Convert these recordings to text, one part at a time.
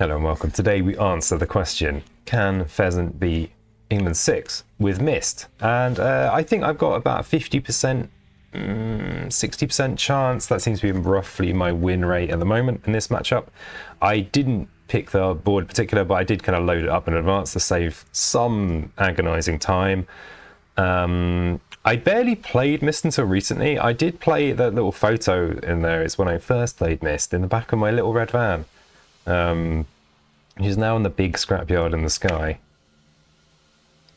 Hello and welcome. Today we answer the question, can pheasant be England 6 with mist? And I think I've got about 50%, 60% chance. That seems to be roughly my win rate at the moment in this matchup. I didn't pick the board in particular, but I did kind of load it up in advance to save some agonizing time. I barely played Mist until recently. I did play that little photo in there is when I first played Mist in the back of my little red van. Which is now in the big scrapyard in the sky.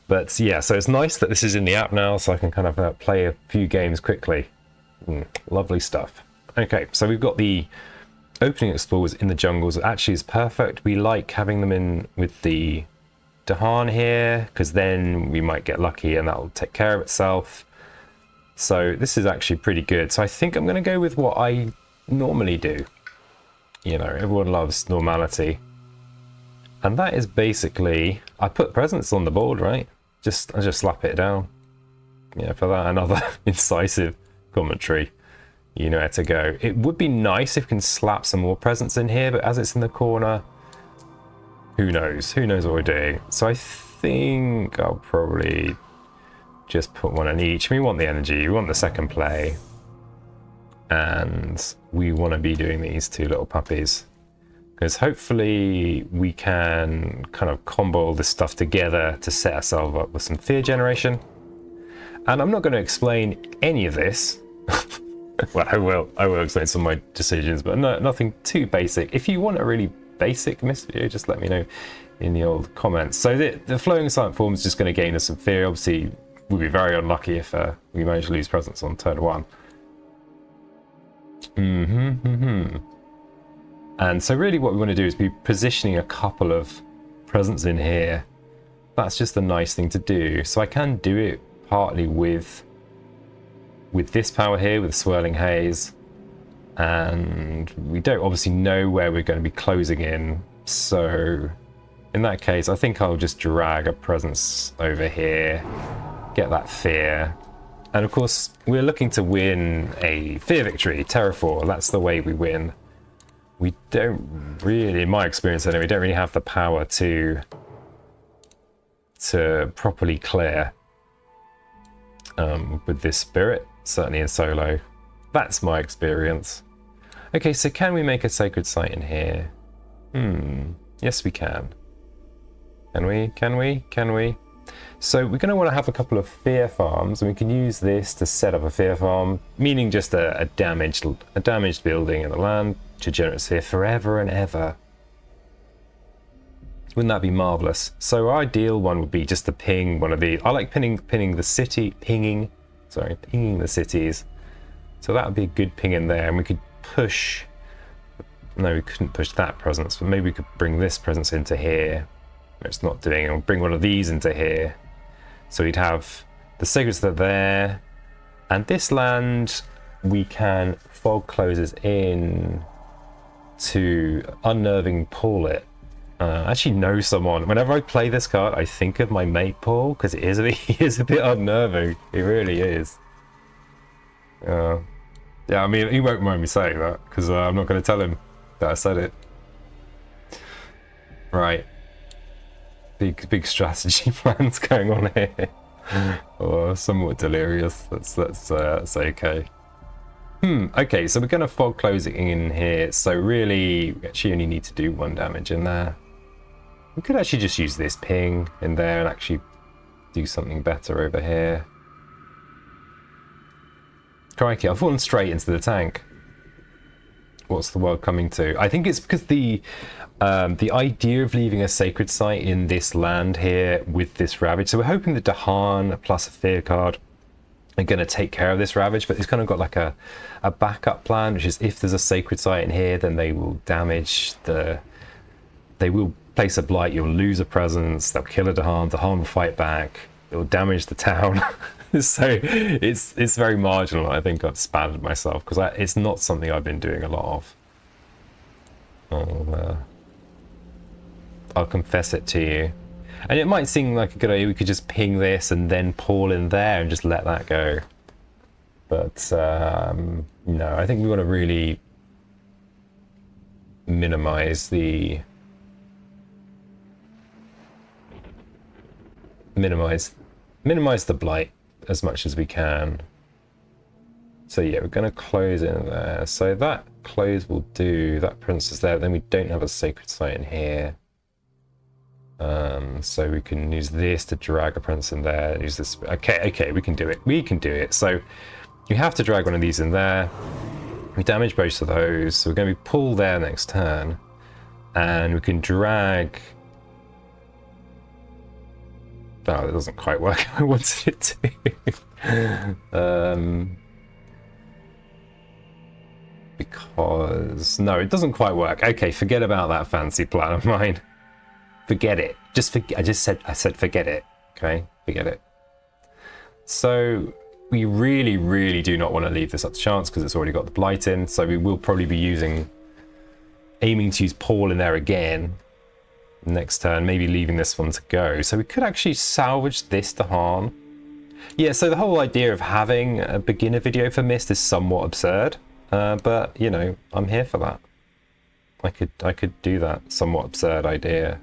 But yeah, so it's nice that this is in the app now, so I can kind of play a few games quickly. Lovely stuff. Okay, so we've got the opening explorers in the jungles. It actually is perfect. We like having them in with the Dahan here, because then we might get lucky and that'll take care of itself. So this is actually pretty good. So I think I'm going to go with what I normally do. You know, everyone loves normality. And that is basically, I put presents on the board, right? I just slap it down. Yeah, for that, another incisive commentary. You know where to go. It would be nice if we can slap some more presents in here, but as it's in the corner, who knows? Who knows what we're doing? So I think I'll probably just put one in each. We want the energy, we want the second play. And we want to be doing these two little puppies. Because hopefully we can kind of combo all this stuff together to set ourselves up with some fear generation. And I'm not going to explain any of this. Well, I will explain some of my decisions, but nothing too basic. If you want a really basic Mist video, just let me know in the old comments. So the flowing silent form is just going to gain us some fear. Obviously, we'll be very unlucky if we manage to lose presence on turn 1. And so really what we want to do is be positioning a couple of presents in here. That's just a nice thing to do. So I can do it partly with this power here, with the swirling haze. And we don't obviously know where we're going to be closing in. So in that case, I think I'll just drag a presence over here, get that fear. And of course, we're looking to win a fear victory, Terrafor. That's the way we win. We don't really, in my experience anyway, we don't really have the power to properly clear with this spirit, certainly in solo. That's my experience. Okay, so can we make a sacred site in here? Yes, we can. Can we? Can we? Can we? So we're going to want to have a couple of fear farms, and we can use this to set up a fear farm, meaning just a damaged building in the land to generate fear forever and ever. Wouldn't that be marvelous? So our ideal one would be just to ping one of these. I like pinging the cities. So that would be a good ping in there, and we could push. No, we couldn't push that presence, but maybe we could bring this presence into here. It's not doing it. We'll bring one of these into here. So we'd have the sacred that there, and this land we can fog closes in to unnerving Paul it. I actually know someone. Whenever I play this card, I think of my mate Paul, because he is a bit unnerving. He really is. Yeah, I mean, he won't mind me saying that, because I'm not going to tell him that I said it. Right. Big strategy plans going on here. Or somewhat delirious. That's okay. Okay, so we're going to fog closing in here. So really, we actually only need to do 1 damage in there. We could actually just use this ping in there and actually do something better over here. Crikey, I've fallen straight into the tank. What's the world coming to? I think it's because the idea of leaving a sacred site in this land here with this ravage. So we're hoping that Dahan plus a fear card are going to take care of this ravage, but it's kind of got like a backup plan, which is if there's a sacred site in here, then they will damage they will place a blight, you'll lose a presence, they'll kill a Dahan will fight back, it will damage the town. So it's very marginal. I think I've spanned myself because it's not something I've been doing a lot of. I'll confess it to you. And it might seem like a good idea. We could just ping this and then Paul in there and just let that go. But no, I think we want to really minimize the minimize the blight as much as we can. So yeah, we're going to close in there. So that close will do. That prince is there. Then we don't have a sacred site in here. So we can use this to drag a prince in there. Use this. Okay, we can do it. We can do it. So you have to drag one of these in there. We damage both of those. So we're going to be pull there next turn. And we can drag... Oh, it doesn't quite work how I wanted it to. Because... No, it doesn't quite work. Okay, forget about that fancy plan of mine. Forget it. Just forget. I said forget it. Okay, forget it. So we really, really do not want to leave this up to chance because it's already got the blight in. So we will probably be aiming to use Paul in there again next turn, maybe leaving this one to go. So we could actually salvage this to harm. Yeah, so the whole idea of having a beginner video for Mist is somewhat absurd, but you know, I'm here for that. I could do that somewhat absurd idea.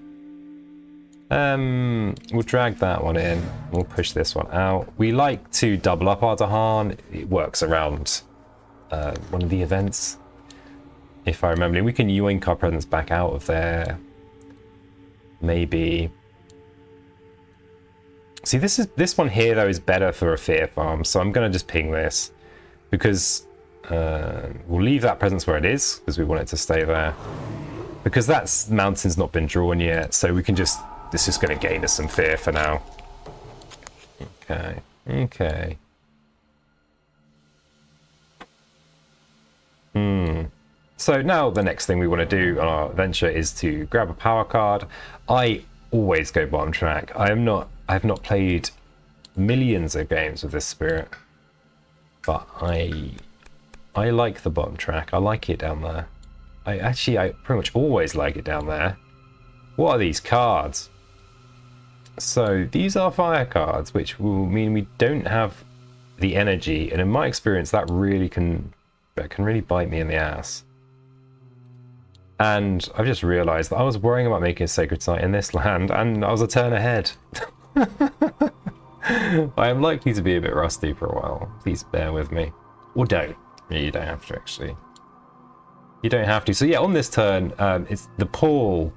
We'll drag that one in. We'll push this one out. We like to double up our Dahan. It works around one of the events, if I remember. We can yoink our presence back out of there. Maybe. See, this one here though is better for a fear farm, so I'm going to just ping this because we'll leave that presence where it is because we want it to stay there. Because that mountain's not been drawn yet, so we can just. This is going to gain us some fear for now. Okay. So now the next thing we want to do on our adventure is to grab a power card. I always go bottom track. I have not played millions of games with this spirit, but I like the bottom track. I like it down there. I pretty much always like it down there. What are these cards? So these are fire cards, which will mean we don't have the energy, and in my experience that can really bite me in the ass. And I've just realized that I was worrying about making a sacred site in this land and I was a turn ahead. I am likely to be a bit rusty for a while. Please bear with me. Or don't. You don't have to, actually. You don't have to. So yeah, on this turn, it's the pull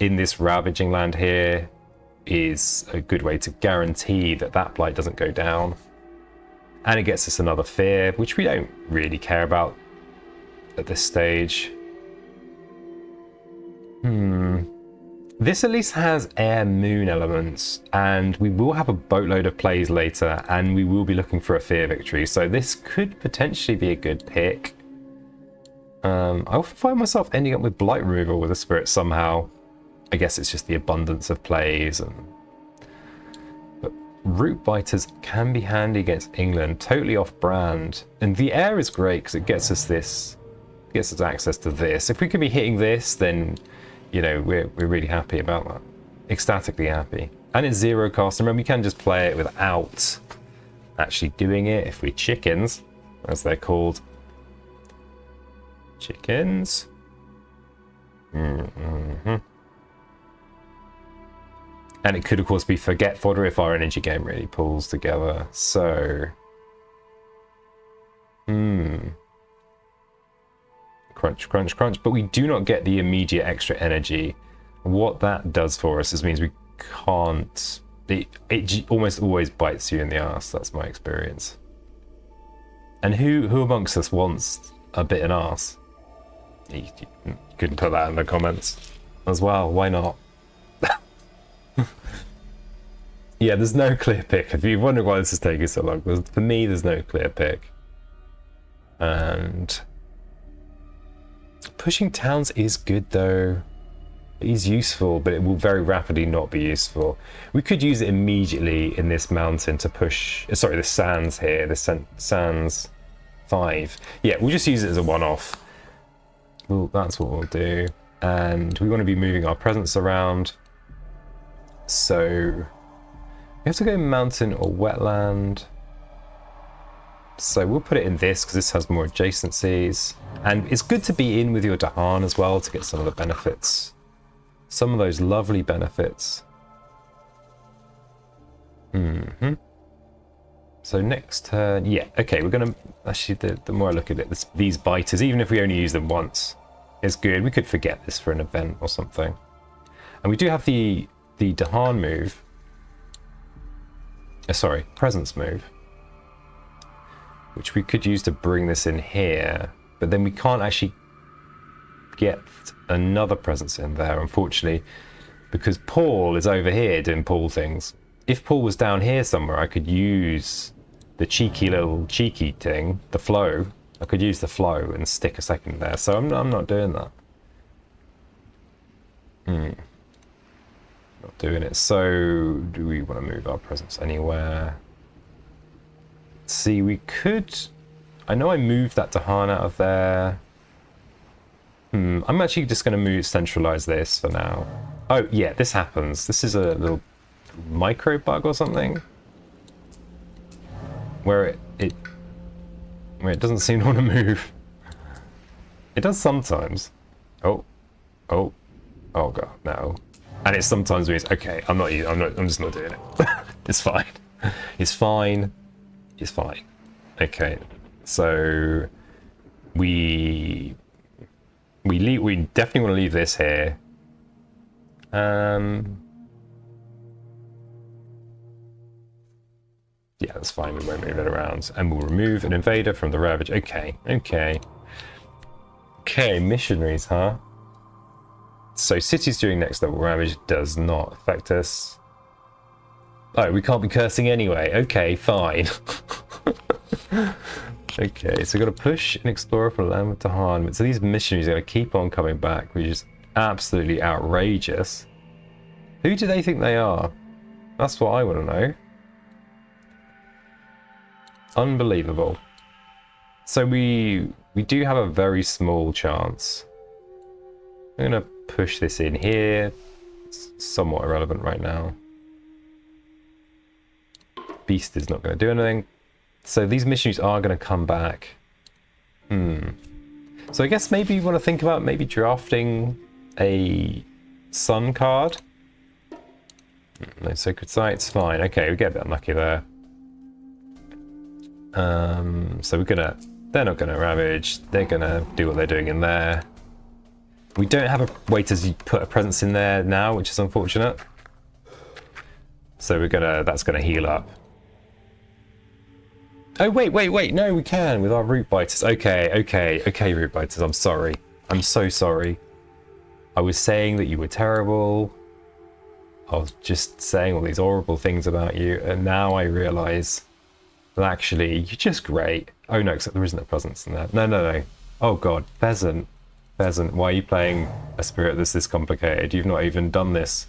in this ravaging land here is a good way to guarantee that that blight doesn't go down. And it gets us another fear, which we don't really care about at this stage. This at least has air moon elements, and we will have a boatload of plays later, and we will be looking for a fear victory. So this could potentially be a good pick. I often find myself ending up with blight removal with a spirit somehow. I guess it's just the abundance of plays. But root biters can be handy against England, totally off brand. And the air is great because it gets us access to this. If we could be hitting this, then you know we're really happy about that. Ecstatically happy. And it's zero cost. Remember, we can just play it without actually doing it if we chickens, as they're called. Chickens. And it could, of course, be forget fodder if our energy game really pulls together. So, crunch, crunch, crunch. But we do not get the immediate extra energy. What that does for us is means we can't. It almost always bites you in the ass. That's my experience. And who amongst us wants a bitten ass? You couldn't put that in the comments as well. Why not? Yeah, there's no clear pick. If you're wondering why this is taking so long, for me, there's no clear pick. And pushing towns is good, though. It is useful, but it will very rapidly not be useful. We could use it immediately in this mountain to push... Sorry, the sands here. The sands 5. Yeah, we'll just use it as a one-off. Well, that's what we'll do. And we want to be moving our presence around. So... we have to go mountain or wetland. So we'll put it in this because this has more adjacencies. And it's good to be in with your Dahan as well to get some of the benefits. Some of those lovely benefits. So next turn, yeah, okay, we're gonna, actually, the more I look at it, these biters, even if we only use them once, is good. We could forget this for an event or something. And we do have the Dahan move. Sorry, presence move, which we could use to bring this in here, but then we can't actually get another presence in there, unfortunately, because Paul is over here doing Paul things. If Paul was down here somewhere, I could use the cheeky thing, the flow. I could use the flow and stick a second there. So I'm not doing that. Not doing it. So do we want to move our presence anywhere? See, we could. I know I moved that Dahan out of there. I'm actually just going to centralize this for now. Oh yeah, this happens. This is a little micro bug or something, where it doesn't seem to want to move. It does sometimes. Oh god, no. And it sometimes means, okay, I'm just not doing it. It's fine. It's fine. It's fine. Okay, so we definitely want to leave this here. Yeah, that's fine. We won't move it around. And we'll remove an invader from the ravage. Okay. Missionaries, huh? So cities during next level ravage does not affect us. Oh, we can't be cursing anyway. Okay, fine. Okay, so we've got to push an explorer from the land with Dahan. So these missionaries are going to keep on coming back, which is absolutely outrageous. Who do they think they are? That's what I want to know. Unbelievable. So we do have a very small chance. I'm going to push this in here. It's somewhat irrelevant right now. Beast is not going to do anything. So these missionaries are going to come back. So I guess maybe you want to think about maybe drafting a sun card. No sacred sites, fine. Okay, we get a bit unlucky there. So they're not gonna ravage. They're gonna do what they're doing in there. We don't have a way to put a presence in there now, which is unfortunate. So that's gonna heal up. Oh wait, no, we can with our root biters. Okay, root biters, I'm sorry. I'm so sorry. I was saying that you were terrible. I was just saying all these horrible things about you, and now I realise that actually you're just great. Oh no, except there isn't a presence in there. No. Oh god, Pheasant, why are you playing a spirit that's this complicated? You've not even done this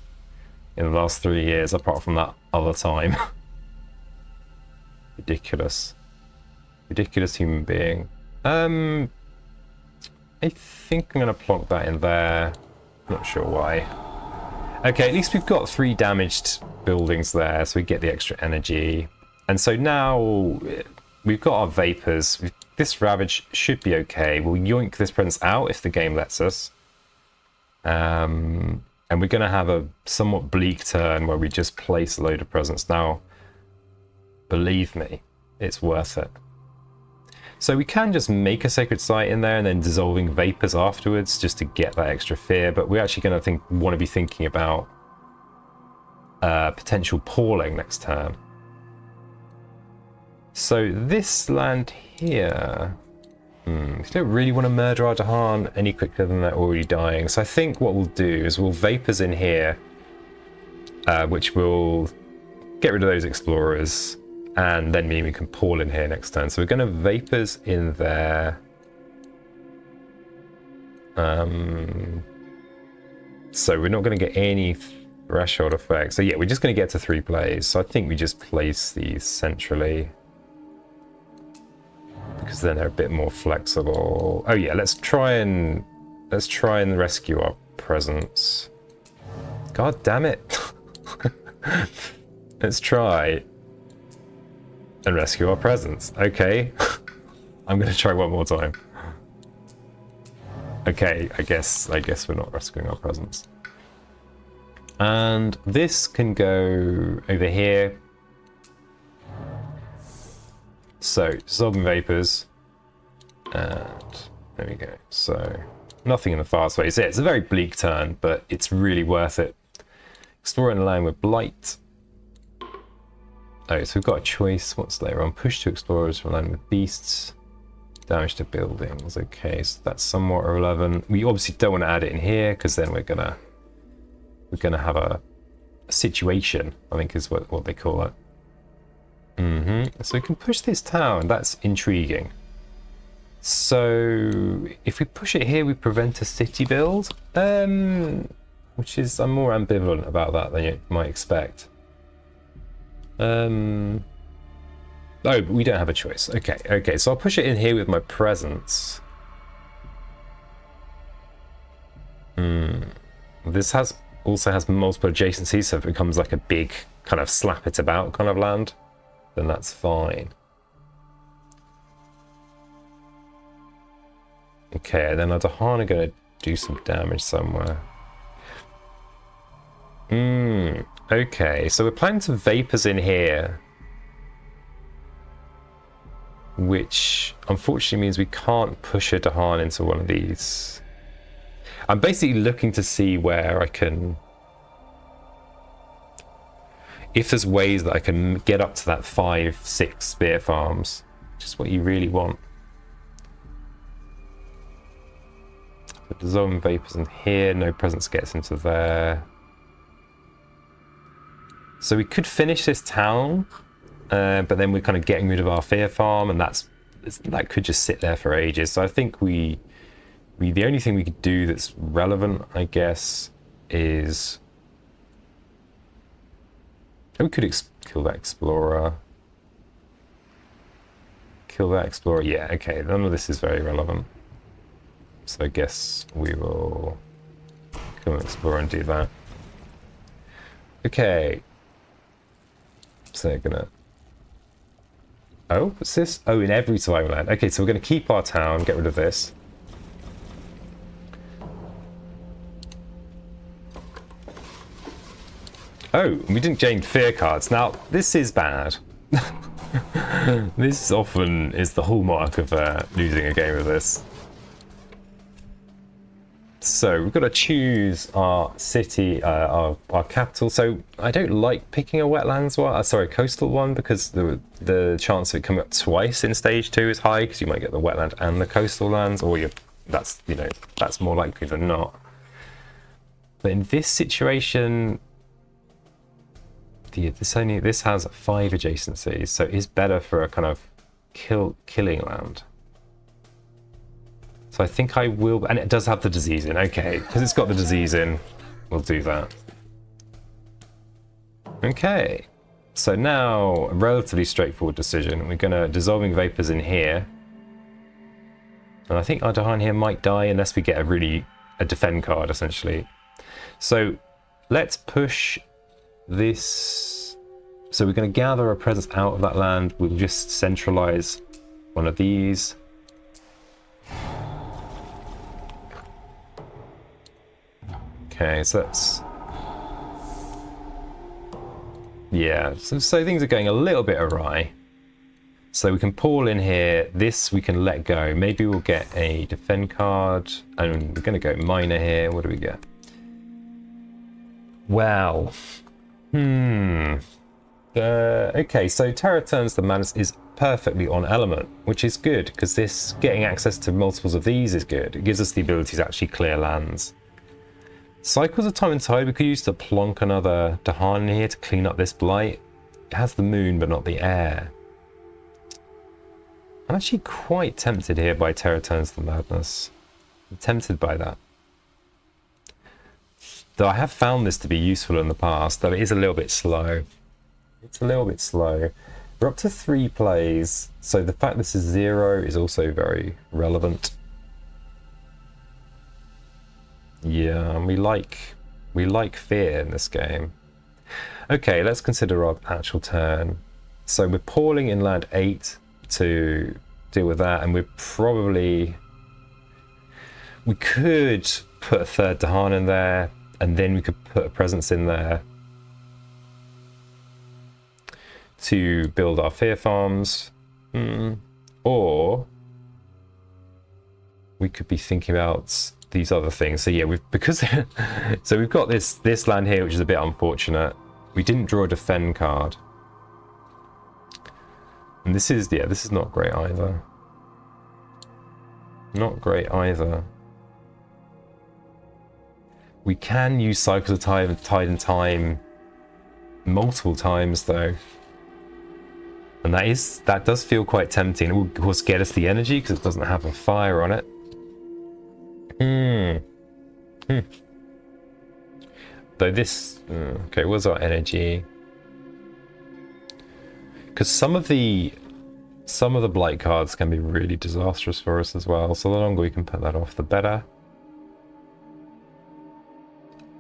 in the last 3 years, apart from that other time. Ridiculous human being. I think I'm gonna plonk that in there. Not sure why. Okay, at least we've got 3 damaged buildings there, so we get the extra energy. And so now we've got our vapors. This ravage should be okay. We'll yoink this presence out if the game lets us. And we're going to have a somewhat bleak turn where we just place a load of presence. Now, believe me, it's worth it. So we can just make a sacred site in there and then dissolving vapors afterwards just to get that extra fear. But we're actually going to want to be thinking about potential palling next turn. So this land here, we don't really want to murder our Dahan any quicker than they're already dying. So I think what we'll do is we'll vapors in here, which will get rid of those explorers, and then maybe we can Paul in here next turn. So we're going to vapors in there. So we're not going to get any threshold effects. So yeah, we're just going to get to 3 plays. So I think we just place these centrally, because then they're a bit more flexible. Oh yeah, let's try and rescue our presence. God damn it. Let's try and rescue our presence. Okay. I'm gonna try one more time. Okay, I guess we're not rescuing our presence. And this can go over here. So, dissolving vapors. And there we go. So, nothing in the fast way. So, yeah, it's a very bleak turn, but it's really worth it. Exploring the land with blight. Oh, so we've got a choice. What's later on? Push to explorers from land with beasts. Damage to buildings. Okay, so that's somewhat irrelevant. We obviously don't want to add it in here because then we're gonna have a situation, I think is what they call it. So we can push this town. That's intriguing. So if we push it here, we prevent a city build, which is, I'm more ambivalent about that than you might expect. Oh, but we don't have a choice. Okay, so I'll push it in here with my presence. This also has multiple adjacencies, so if it becomes like a big kind of slap it about kind of land, then that's fine. Okay, then our Dahan are going to do some damage somewhere. Okay, so we're planning some vapors in here, which unfortunately means we can't push a Dahan into one of these. I'm basically looking to see where I can, if there's ways that I can get up to that 5-6 spear farms, which is what you really want. The dissolving vapors in here, no presence gets into there. So we could finish this town, but then we're kind of getting rid of our fear farm, and that could just sit there for ages. So I think the only thing we could do that's relevant, I guess, is we could kill that explorer. Kill that explorer. Yeah, okay. None of this is very relevant. So I guess we will kill an explorer and do that. Okay. So they're gonna. Oh, what's this? Oh, in every survival land. Okay, so we're going to keep our town, get rid of this. Oh, we didn't change fear cards. Now, this is bad. This often is the hallmark of losing a game of this. So we've got to choose our city, our capital. So I don't like picking a wetlands one, coastal one, because the chance of it coming up twice in stage 2 is high, because you might get the wetland and the coastal lands, or that's more likely than not. But in this situation, this has 5 adjacencies, so it's better for a kind of killing land. So I think I will, and it does have the disease in. Okay, because it's got the disease in, we'll do that. Okay, so now a relatively straightforward decision. We're going to dissolving vapors in here, and I think our Dahan here might die unless we get a defend card essentially. So let's push this. So we're going to gather a presence out of that land. We'll just centralize one of these. Okay, so that's... Yeah, so things are going a little bit awry. So we can pull in here. This we can let go. Maybe we'll get a defend card. And we're going to go minor here. What do we get? Well... okay, so Terror turns the Manus is perfectly on element, which is good, because this getting access to multiples of these is good. It gives us the ability to actually clear lands. Cycles of Time and Tide, we could use to plonk another Dahan in here to clean up this blight. It has the moon, but not the air. I'm actually quite tempted here by Terror Turns to Madness. I'm tempted by that. Though I have found this to be useful in the past, though it is a little bit slow. It's a little bit slow. We're up to 3 plays, so the fact this is 0 is also very relevant. Yeah, and we like fear in this game. Okay, let's consider our actual turn. So we're pawling in land 8 to deal with that, and we could put a third Dahan in there, and then we could put a presence in there to build our fear farms. Or we could be thinking about these other things. So yeah, so we've got this land here, which is a bit unfortunate. We didn't draw a defend card. And this is not great either. Not great either. We can use Cycles of Tide and Time multiple times though. And that does feel quite tempting. It will of course get us the energy because it doesn't have a fire on it. Though this okay, what's our energy? Because some of the blight cards can be really disastrous for us as well. So the longer we can put that off, the better.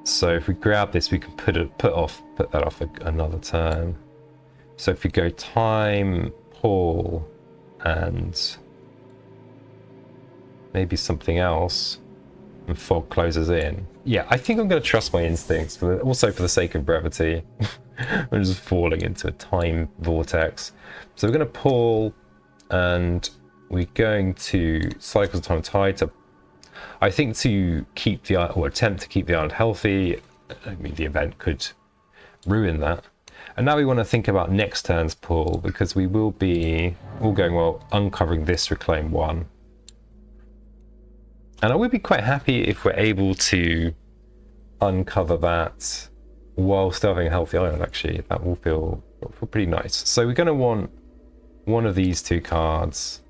So if we grab this, we can put that off another turn. So if we go time, Paul, and maybe something else, and fog closes in. Yeah, I think I'm going to trust my instincts, also for the sake of brevity. I'm just falling into a time vortex. So we're going to Paul, and we're going to Cycles of Time Tide to, I think, to keep the or attempt to keep the island healthy. I mean, the event could ruin that. And now we want to think about next turn's pull, because we will be all going well uncovering this reclaim 1. And I would be quite happy if we're able to uncover that while still having a healthy island, actually. That will feel pretty nice. So we're going to want one of these 2 cards.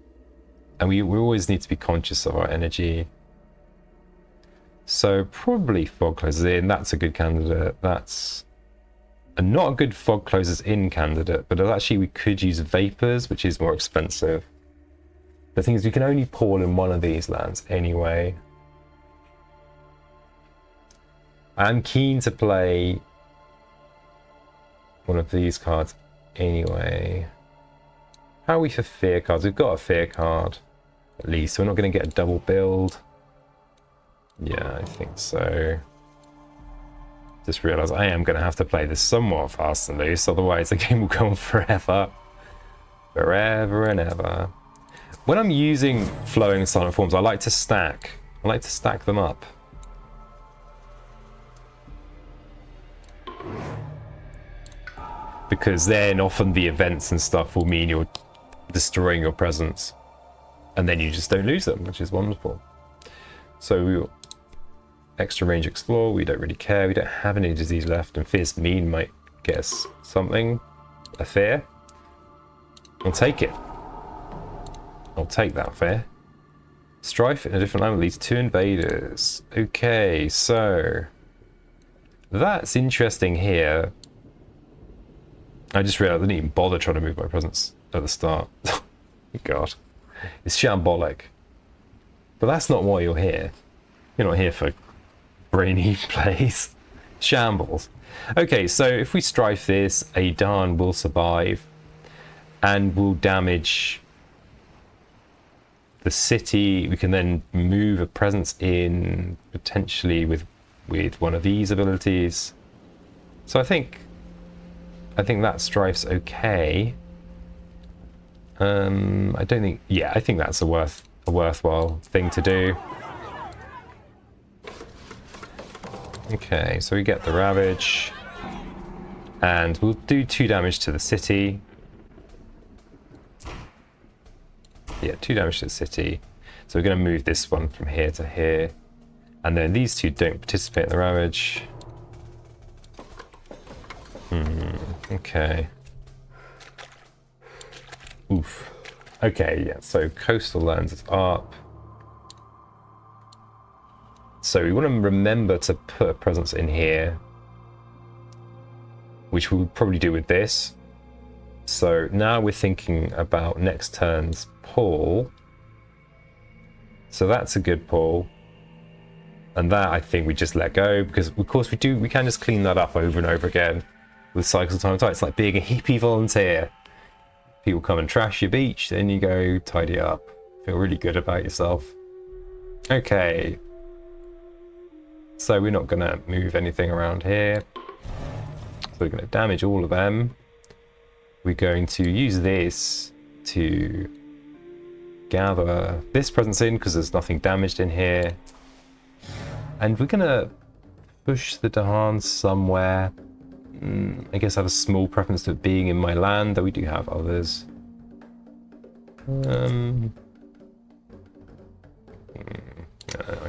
And we always need to be conscious of our energy. So probably fog closes in. That's a good candidate. That's not a good fog closes in candidate, but actually we could use vapors, which is more expensive. The thing is, we can only Paul in one of these lands anyway. I'm keen to play one of these cards anyway. How are we for fear cards? We've got a fear card, at least. So we're not going to get a double build. Yeah, I think so. Just realised I am going to have to play this somewhat fast and loose, otherwise the game will go on forever. Forever and ever. When I'm using flowing silent forms, I like to stack them up. Because then often the events and stuff will mean you're destroying your presence. And then you just don't lose them, which is wonderful. So we'll extra range explore, we don't really care, we don't have any disease left, and fierce mean might get us something. A fear. I'll take it. I'll take that fear. Strife in a different land leads 2 invaders. Okay, so that's interesting here. I just realized I didn't even bother trying to move my presence at the start. God, it's shambolic. But that's not why you're here. You're not here for brainy plays. Shambles. Okay, so if we strife this, a Darn will survive and will damage the city. We can then move a presence in potentially with one of these abilities. So I think that strife's okay. I don't think, yeah, I think that's a worthwhile thing to do. Okay, so we get the Ravage, and we'll do 2 damage to the city. Yeah, 2 damage to the city. So we're going to move this one from here to here. And then these 2 don't participate in the Ravage. Okay. Oof. Okay, yeah, so coastal lands is up. So we want to remember to put a presence in here, which we'll probably do with this. So now we're thinking about next turn's pull. So that's a good pull. And that I think we just let go, because of course we can just clean that up over and over again with Cycles of Time. It's like being a hippie volunteer. People come and trash your beach, then you go tidy up. Feel really good about yourself. Okay. So we're not going to move anything around here. So we're going to damage all of them. We're going to use this to gather this presence in because there's nothing damaged in here. And we're going to push the Dahan somewhere. I guess I have a small preference to it being in my land, though we do have others. I'm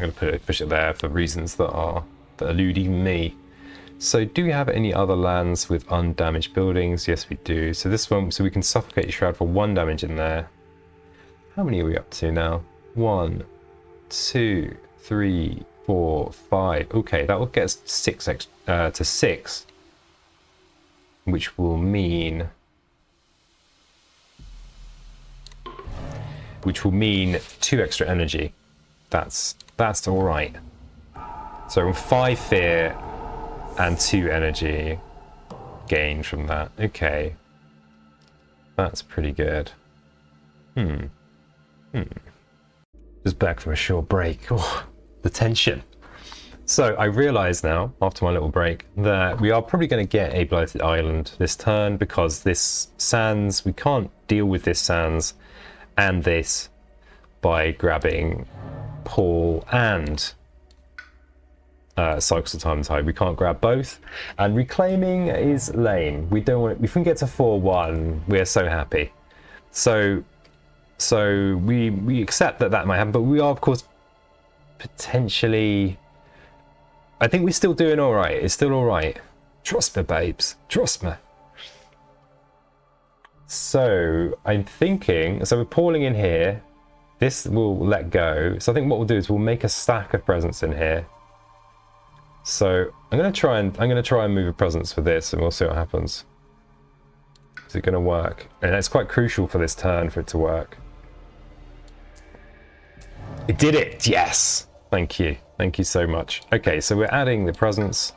going to push it there for reasons that elude even me. So do we have any other lands with undamaged buildings? Yes, we do. So this one, so we can suffocate Shroud for 1 damage in there. How many are we up to now? 1, 2, 3, 4, 5. Okay, that will get us 6 to 6, which will mean 2 extra energy. That's all right. So 5 fear and 2 energy gain from that. Okay, that's pretty good. Just back from a short break. Oh, the tension. So I realise now, after my little break, that we are probably going to get a blighted island this turn, because this sands, we can't deal with this sands and this by grabbing Paul and Cycles of Time and Tide. We can't grab both, and reclaiming is lame. We don't want it. If we can get to 4-1, we're so happy. So we accept that might happen, but we are of course potentially. I think we're still doing all right. It's still all right. Trust me, babes. Trust me. So I'm thinking. So we're pulling in here. This will let go. So I think what we'll do is we'll make a stack of presents in here. So I'm gonna try and move a presence for this, and we'll see what happens. Is it gonna work? And it's quite crucial for this turn for it to work. It did it! Yes! Thank you. Thank you so much. Okay, so we're adding the presence.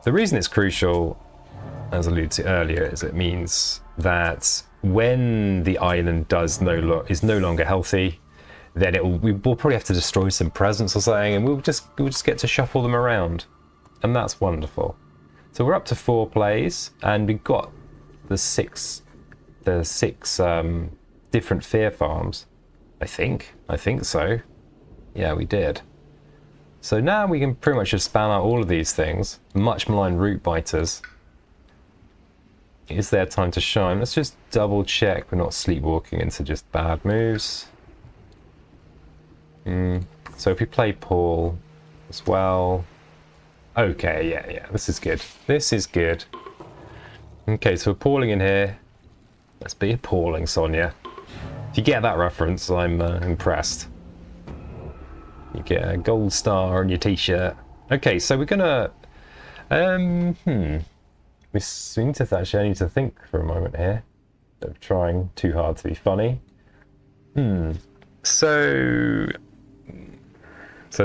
The reason it's crucial, as alluded to earlier, is it means that when the island is no longer healthy, then we'll probably have to destroy some presents or something, and we'll just get to shuffle them around, and that's wonderful. So we're up to 4 plays, and we've got the six different fear farms. I think so. Yeah, we did. So now we can pretty much just span out all of these things. Much maligned root biters. Is their time to shine? Let's just double check we're not sleepwalking into just bad moves. So if we play Paul as well. Okay, yeah, this is good. This is good. Okay, so we're Pauling in here. Let's be appalling, Sonia. If you get that reference, I'm impressed. You get a gold star on your t-shirt. Okay, so we're gonna we seem to actually need to think for a moment here. Instead of trying too hard to be funny. So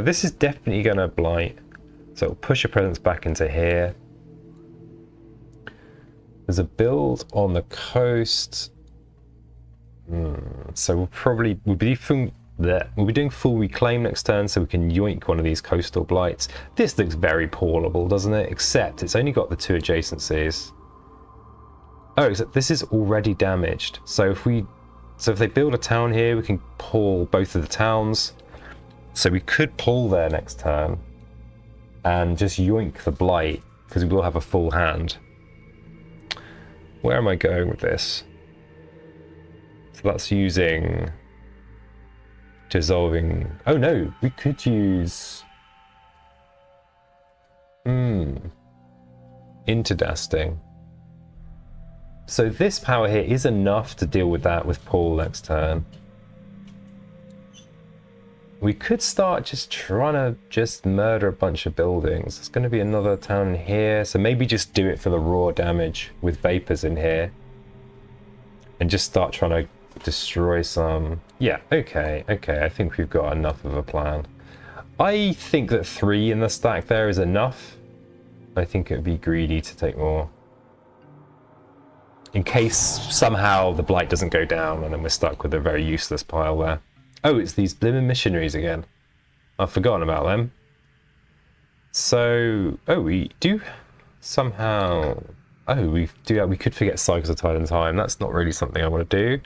this is definitely gonna blight. So it'll push a presence back into here. There's a build on the coast. So we'll be doing full reclaim next turn, so we can yoink one of these coastal blights. This looks very paulable, doesn't it? Except it's only got the 2 adjacencies. Oh, except this is already damaged. So if they build a town here, we can pull both of the towns. So we could pull there next turn and just yoink the blight, because we will have a full hand. Where am I going with this? So that's using dissolving. Oh no, we could use interdasting. So this power here is enough to deal with that with Paul next turn. We could start just trying to murder a bunch of buildings. There's going to be another town in here, so maybe just do it for the raw damage with vapors in here and just start trying to destroy some. Yeah, okay, I think we've got enough of a plan. I think that 3 in the stack there is enough. I think it would be greedy to take more, in case somehow the blight doesn't go down and then we're stuck with a very useless pile there. Oh, it's these blimmin' missionaries again. I've forgotten about them. So, we do somehow. We could forget Cycles of Tide and Time. That's not really something I want to do.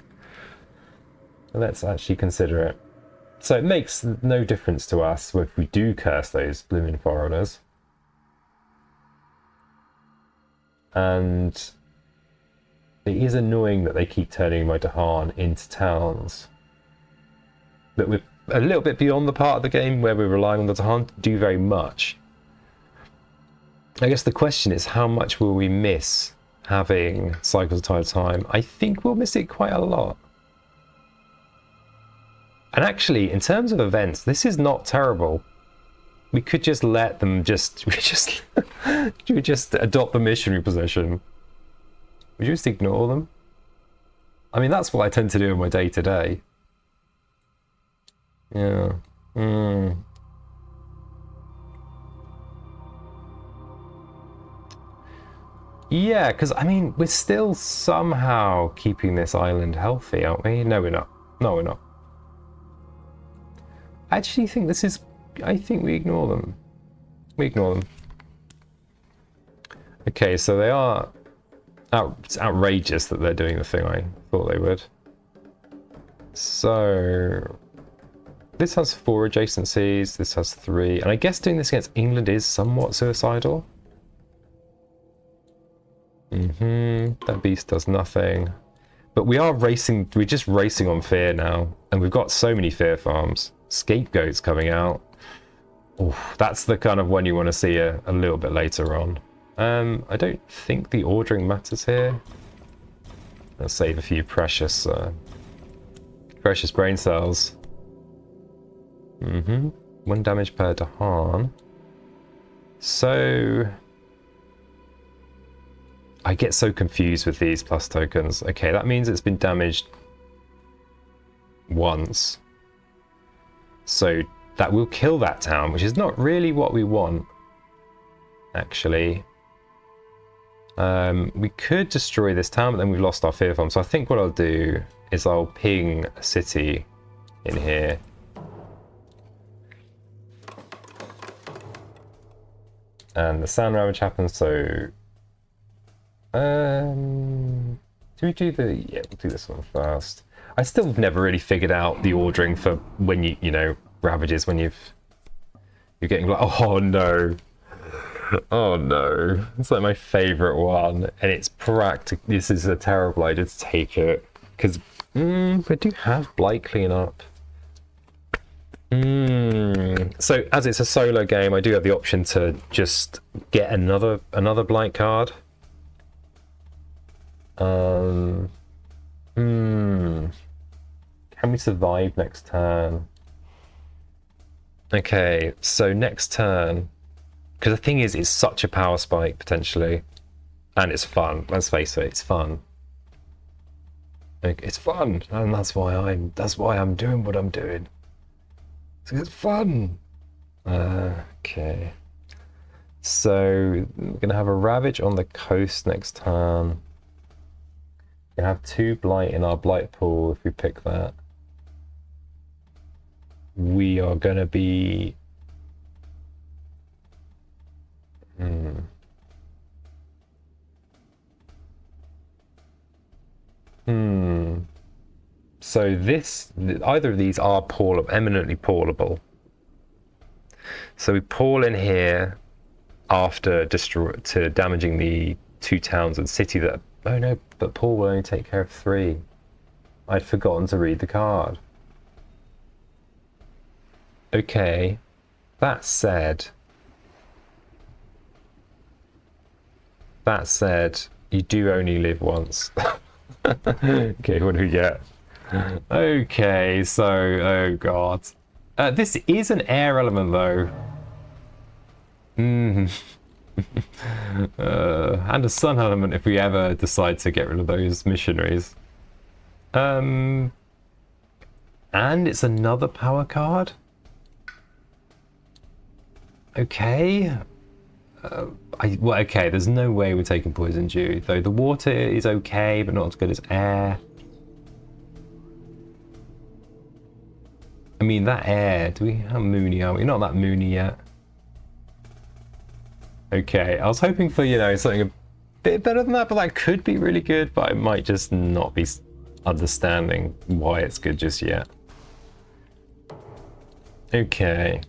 Let's actually consider it. So it makes no difference to us if we do curse those blooming foreigners. And it is annoying that they keep turning my Dahan into towns. But we're a little bit beyond the part of the game where we're relying on the Dahan to do very much. I guess the question is, how much will we miss having Cycles of Tide Time? I think we'll miss it quite a lot. And actually, in terms of events, this is not terrible. We could just let them we just adopt the missionary position. Would you just ignore them? I mean, that's what I tend to do in my day-to-day. Yeah. Yeah, because, I mean, we're still somehow keeping this island healthy, aren't we? No, we're not. No, we're not. I actually think this is... I think we ignore them. We ignore them. Okay, so they are... it's outrageous that they're doing the thing I thought they would. So... this has 4 adjacencies, this has 3. And I guess doing this against England is somewhat suicidal. That beast does nothing. But we are racing... we're just racing on fear now. And we've got so many fear farms. Scapegoats coming out. Oof, that's the kind of one you want to see a little bit later on. I don't think the ordering matters here. Let's save a few precious brain cells. 1 damage per Dahan. So I get so confused with these plus tokens. Okay, that means it's been damaged once. So that will kill that town, which is not really what we want, actually. We could destroy this town, but then we've lost our fear farm. So I think what I'll do is I'll ping a city in here. And the sand ravage happens, so... do we do the... yeah, we'll do this one first. I still have never really figured out the ordering for when you know, ravages when you're getting like, oh no. Oh no. It's like my favourite one. And it's practical. This is a terrible idea to take it. Because we do have blight cleanup. So as it's a solo game, I do have the option to just get another blight card. Can we survive next turn? Okay, so next turn, because the thing is, it's such a power spike potentially, and it's fun. Let's face it, it's fun. Like, it's fun, and that's why I'm doing what I'm doing. It's fun. Okay. So we're gonna have a ravage on the coast next turn. We're gonna have 2 blight in our blight pool if we pick that. We are gonna be So either of these are eminently paulable. So we paul in here after damaging the 2 towns and city that... oh no, but Paul will only take care of 3. I'd forgotten to read the card. Okay, that said, you do only live once. Okay, what do we get? Okay, so, oh god. This is an air element though. And a sun element if we ever decide to get rid of those missionaries. And it's another power card? Okay. Well, okay, there's no way we're taking Poison Dew, though the water is okay, but not as good as air. I mean, that air, how moony are we? Not that moony yet. Okay, I was hoping for, you know, something a bit better than that, but that could be really good, but it might just not be understanding why it's good just yet. Okay,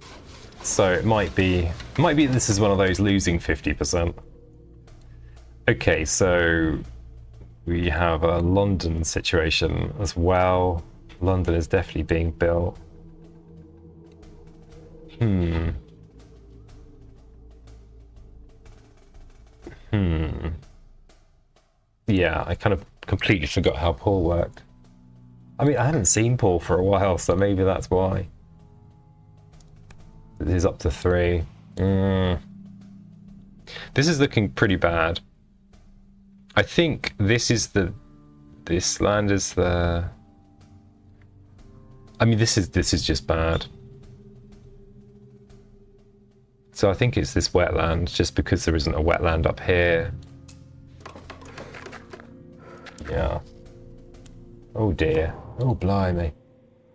so it might be this is one of those losing 50%. Okay, so we have a London situation as well. London is definitely being built. Yeah, I kind of completely forgot how Paul worked. I mean, I haven't seen Paul for a while, so maybe that's why. It is up to 3. This is looking pretty bad. I think this land is the... I mean, this is just bad. So I think it's this wetland, just because there isn't a wetland up here. Yeah. Oh dear. Oh blimey.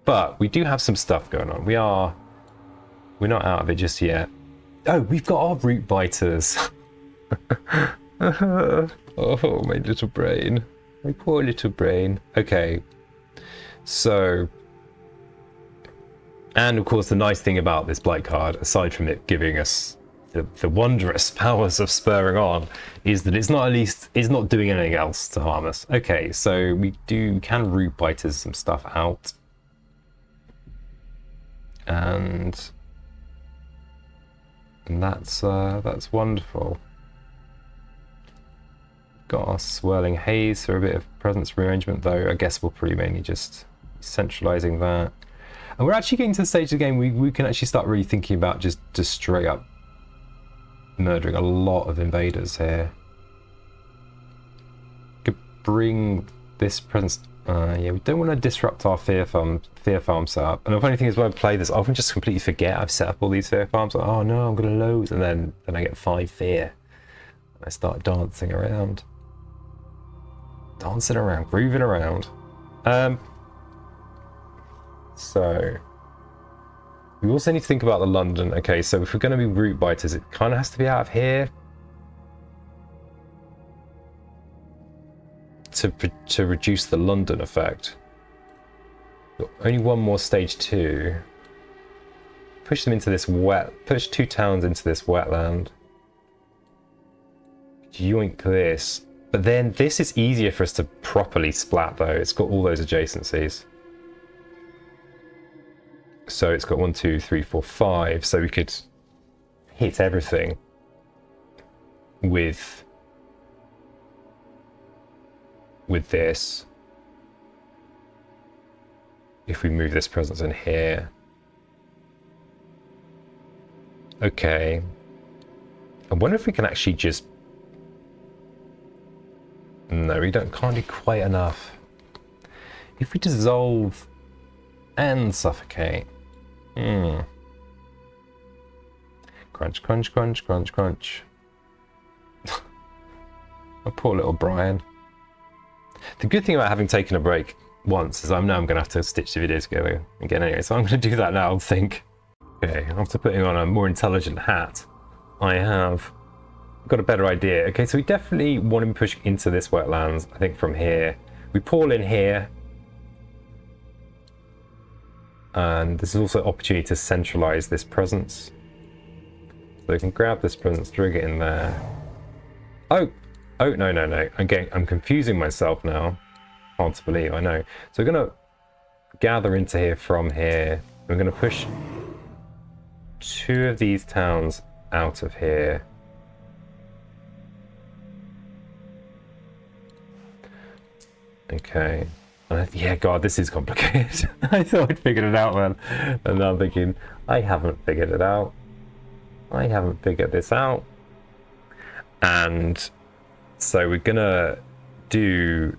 But we do have some stuff going on. We're not out of it just yet. Oh, we've got our root biters. Oh, my little brain. My poor little brain. Okay. So... And of course, the nice thing about this blight card, aside from it giving us the wondrous powers of spurring on, is that it's not doing anything else to harm us. Okay, so we can root biters some stuff out, and that's wonderful. Got our swirling haze for a bit of presence rearrangement, though I guess we'll probably mainly just centralizing that. And we're actually getting to the stage of the game we can actually start really thinking about just straight up murdering a lot of invaders here. Could bring this presence. Yeah, we don't want to disrupt our fear farm setup. And the funny thing is, when I play this, I often just completely forget I've set up all these fear farms. Like, oh no, I'm gonna lose, and then I get 5 fear. And I start dancing around, grooving around. So we also need to think about the London. Okay, so if we're going to be root biters, it kind of has to be out of here to reduce the London effect. Got only one more stage 2. Push them into this push 2 towns into this wetland. Yoink this. But then this is easier for us to properly splat, though. It's got all those adjacencies. So it's got 1, 2, 3, 4, 5. So we could hit everything with this. If we move this presence in here. Okay. I wonder if we can actually just... No, we can't do quite enough. If we dissolve and suffocate. Crunch, crunch, crunch, crunch, crunch. My poor little Brian. The good thing about having taken a break once is I know I'm going to have to stitch the video together again anyway, so I'm going to do that now, I think. Okay, after putting on a more intelligent hat, I have got a better idea. Okay, so we definitely want to push into this wetlands, I think, from here. We pull in here. And this is also an opportunity to centralize this presence. So we can grab this presence, drag it in there. Oh, no. I'm confusing myself now. Hard to believe, I know. So we're going to gather into here from here. We're going to push 2 of these towns out of here. Okay. Yeah, God, this is complicated. I thought I'd figured it out then. And now I'm thinking, I haven't figured it out. I haven't figured this out. And so we're going to do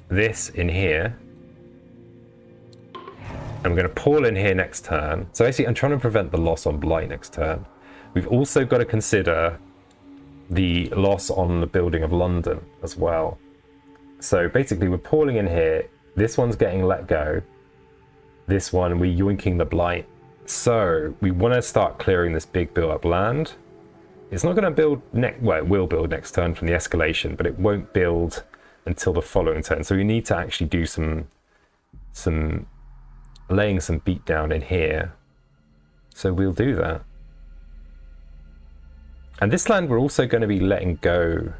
this in here. And we're going to pull in here next turn. So basically, I'm trying to prevent the loss on blight next turn. We've also got to consider the loss on the building of London as well. So basically, we're pulling in here. This one's getting let go. This one, we're yoinking the blight. So we want to start clearing this big build-up land. It's not going to build well, it will build next turn from the escalation, but it won't build until the following turn. So we need to actually do some laying some beat down in here. So we'll do that. And this land we're also going to be letting go.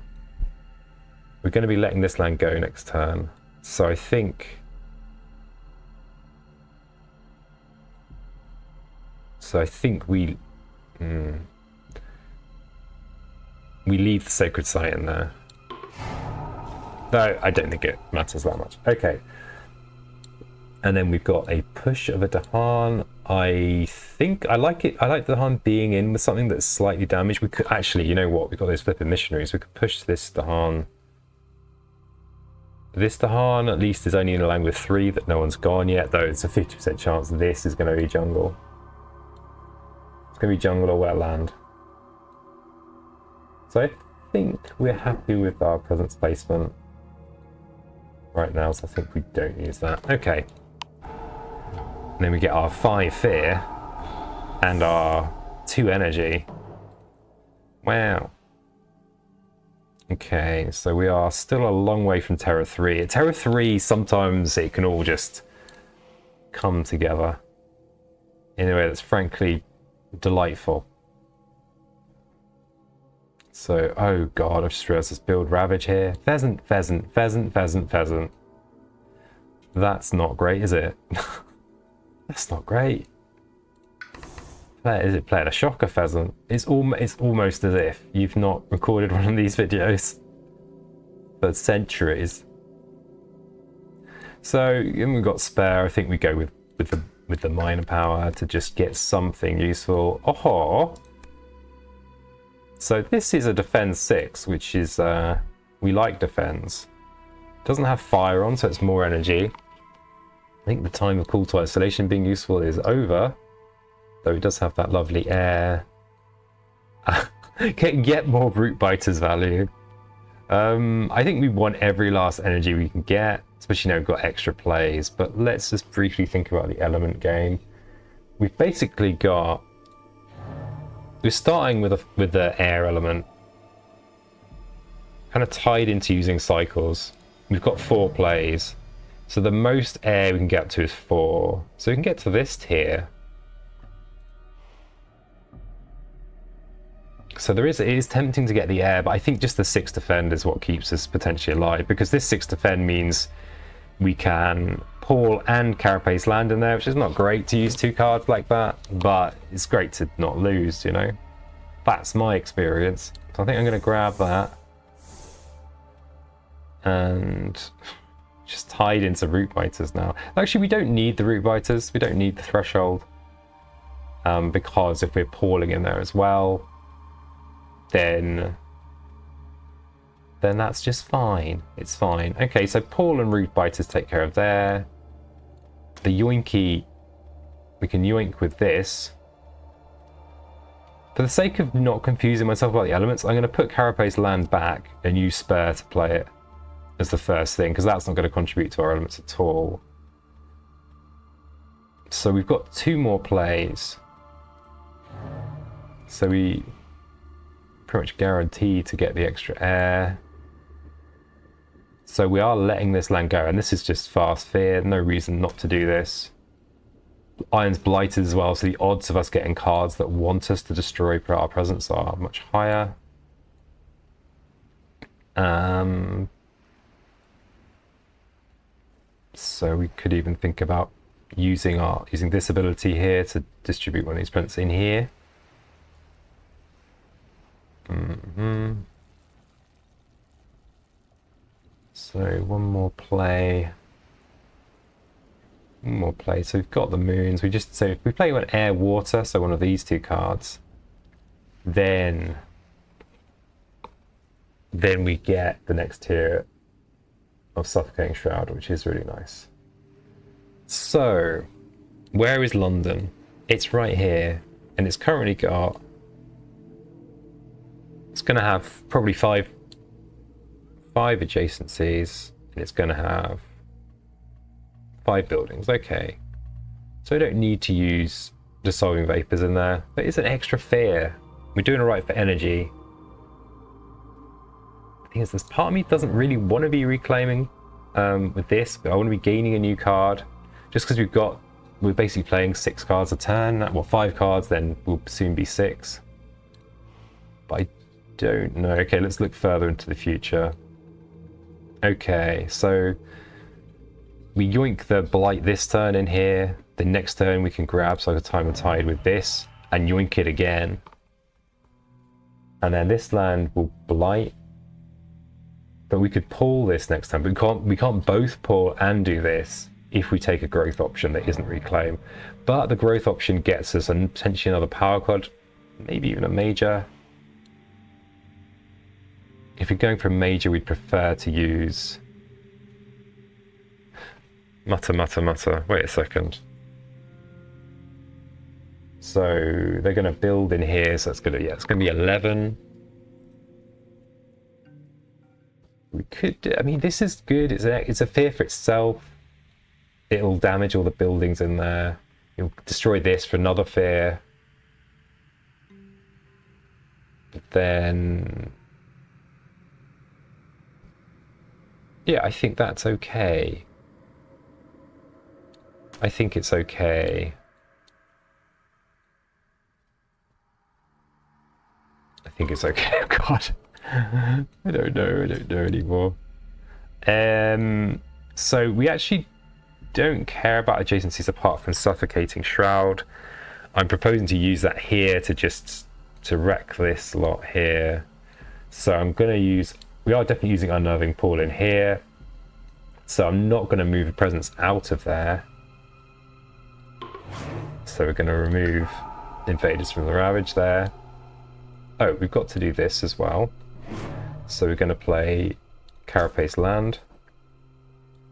We're going to be letting this land go next turn. So I think... we leave the sacred site in there. No, I don't think it matters that much. Okay. And then we've got a push of a Dahan. I think I like it. I like the Dahan being in with something that's slightly damaged. We could actually, you know what? We've got those flipping missionaries. We could push this Dahan. This Dahan at least is only in a land with 3 that no one's gone yet, though it's a 50% chance this is going to be jungle. It's going to be jungle or wetland. So I think we're happy with our presence placement right now, so I think we don't use that. Okay. And then we get our 5 fear and our 2 energy. Wow. Okay, so we are still a long way from Terra 3. At Terra 3, sometimes it can all just come together in a way that's frankly delightful. So, oh god, I've just realised this build Ravage here. Pheasant, pheasant, pheasant, pheasant, pheasant. That's not great, is it? That's not great. Is it playing a shocker pheasant? It's almost as if you've not recorded one of these videos for centuries. So we've got spare. I think we go with the minor power to just get something useful. Oh, so this is a defense 6, which is we like defense. Doesn't have fire on, so it's more energy. I think the time of call to isolation being useful is over. Though it does have that lovely air. Can get more root biters value. I think we want every last energy we can get, especially now we've got extra plays. But let's just briefly think about the element game. We've basically got... We're starting with the air element. Kind of tied into using cycles. We've got 4 plays. So the most air we can get up to is 4. So we can get to this tier. So it is tempting to get the air, but I think just the 6 defend is what keeps us potentially alive, because this 6 defend means we can Paul and Carapace land in there, which is not great to use 2 cards like that, but it's great to not lose, you know. That's my experience. So I think I'm going to grab that and just tied into root biters now. Actually, we don't need the root biters. We don't need the threshold, because if we're Pauling in there as well, then that's just fine. It's fine. Okay, so Paul and root biters take care of there. The yoinky, we can yoink with this. For the sake of not confusing myself about the elements, I'm going to put Carapace land back and use spare to play it as the first thing, because that's not going to contribute to our elements at all. So we've got 2 more plays. So we pretty much guaranteed to get the extra air. So we are letting this land go, and this is just fast fear. No reason not to do this. Iron's blighted as well, so the odds of us getting cards that want us to destroy our presence are much higher. So we could even think about using this ability here to distribute one of these prints in here. So one more play. So we've got the moons. So if we play one air water, so one of these 2 cards, then we get the next tier of Suffocating Shroud, which is really nice. So where is London? It's right here, and it's currently got... It's going to have probably 5 adjacencies, and it's going to have 5 buildings. Okay, so we don't need to use dissolving vapors in there, but it's an extra fear. We're doing all right for energy. thing is, this part of me doesn't really want to be reclaiming with this, but I want to be gaining a new card. Just because we're basically playing 6 cards a turn. Well, 5 cards, then we'll soon be 6. But I don't know. Okay, let's look further into the future. Okay, so we yoink the blight this turn in here. The next turn we can grab Cycle Time and Tide with this and yoink it again. And then this land will blight. But we could pull this next time. But we can't both pull and do this if we take a growth option that isn't reclaim. But the growth option gets us potentially another power card, maybe even a major. If we're going for a major, we'd prefer to use Mutter. Wait a second. So they're going to build in here, so it's going to be 11. We could, I mean, this is good. It's a fear for itself. It'll damage all the buildings in there. It'll destroy this for another fear. Then, yeah, I think that's okay. I think it's okay. I think it's okay. Oh God, I don't know anymore. So we actually don't care about adjacencies apart from suffocating Shroud. I'm proposing to use that here to wreck this lot here. So I'm going to use, we are definitely using Unnerving Pool in here. So I'm not going to move the presence out of there. So we're going to remove Invaders from the Ravage there. Oh, we've got to do this as well. So we're going to play Carapace Land.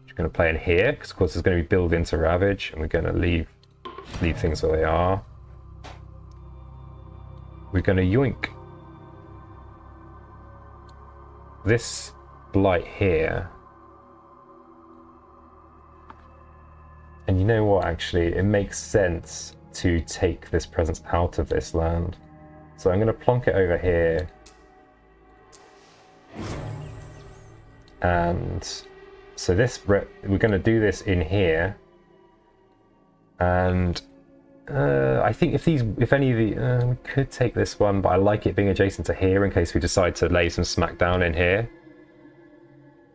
We're going to play in here, because of course it's going to be built into Ravage, and we're going to leave things where they are. We're going to yoink this blight here. And you know what, actually, it makes sense to take this presence out of this land. So I'm going to plonk it over here. And so we're going to do this in here. And I think if any of the, we could take this one, but I like it being adjacent to here in case we decide to lay some smack down in here.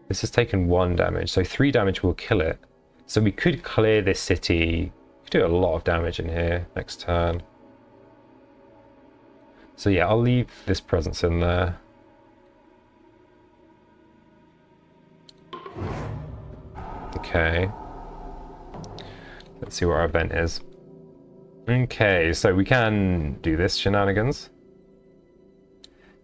This has taken 1 damage, so 3 damage will kill it. So we could clear this city. We could do a lot of damage in here next turn. So yeah, I'll leave this presence in there. Okay. Let's see what our event is. Okay, so we can do this shenanigans.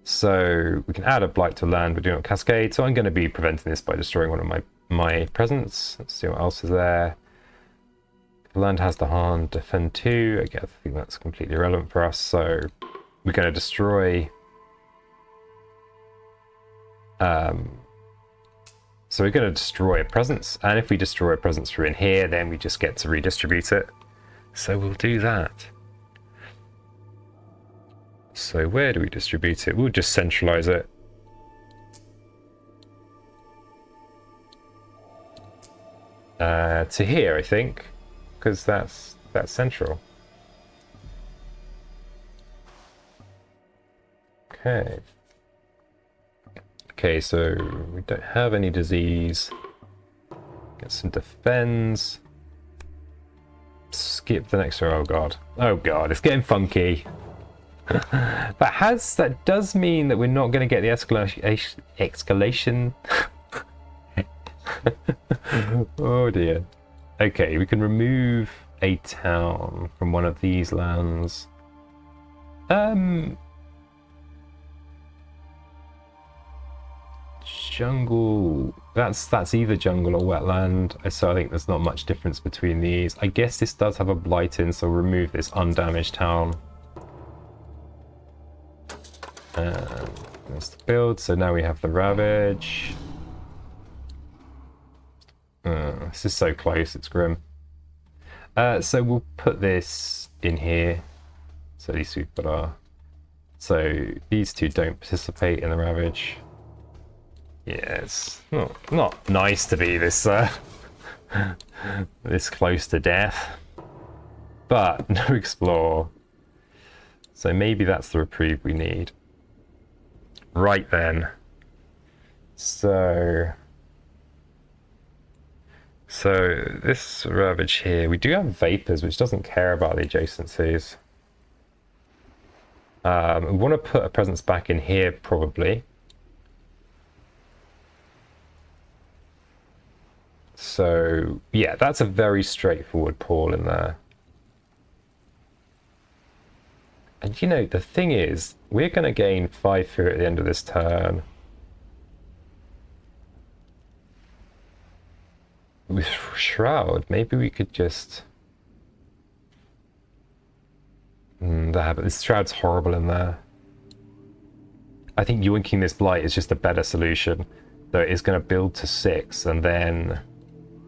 So we can add a blight to land, but do not cascade. So I'm going to be preventing this by destroying one of my presence. Let's see what else is there. The land has the hand, defend 2. Again, I think that's completely irrelevant for us. So we're going to destroy. So we're going to destroy a presence, and if we destroy a presence through in here, then we just get to redistribute it. So we'll do that. So where do we distribute it? We'll just centralize it. To here, I think, because that's central. Okay. Okay, so we don't have any disease. Get some defense. Skip the next row. Oh god. Oh god, it's getting funky. That does mean that we're not going to get the escalation. Oh dear. Okay, we can remove a town from one of these lands. Jungle. That's either jungle or wetland. So I think there's not much difference between these. I guess this does have a blight in, so we'll remove this undamaged town. And that's the build. So now we have the Ravage. This is so close, it's grim. So we'll put this in here. So at least we've got our... So these two don't participate in the Ravage. Yeah, it's not nice to be this this close to death, but no explore. So maybe that's the reprieve we need. Right then. So this ravage here, we do have vapors, which doesn't care about the adjacencies. We want to put a presence back in here, probably. So yeah, that's a very straightforward pull in there. And you know, the thing is, we're going to gain 5 fear at the end of this turn. With Shroud, maybe we could just... this Shroud's horrible in there. I think yoinking this blight is just a better solution. Though it is going to build to 6 and then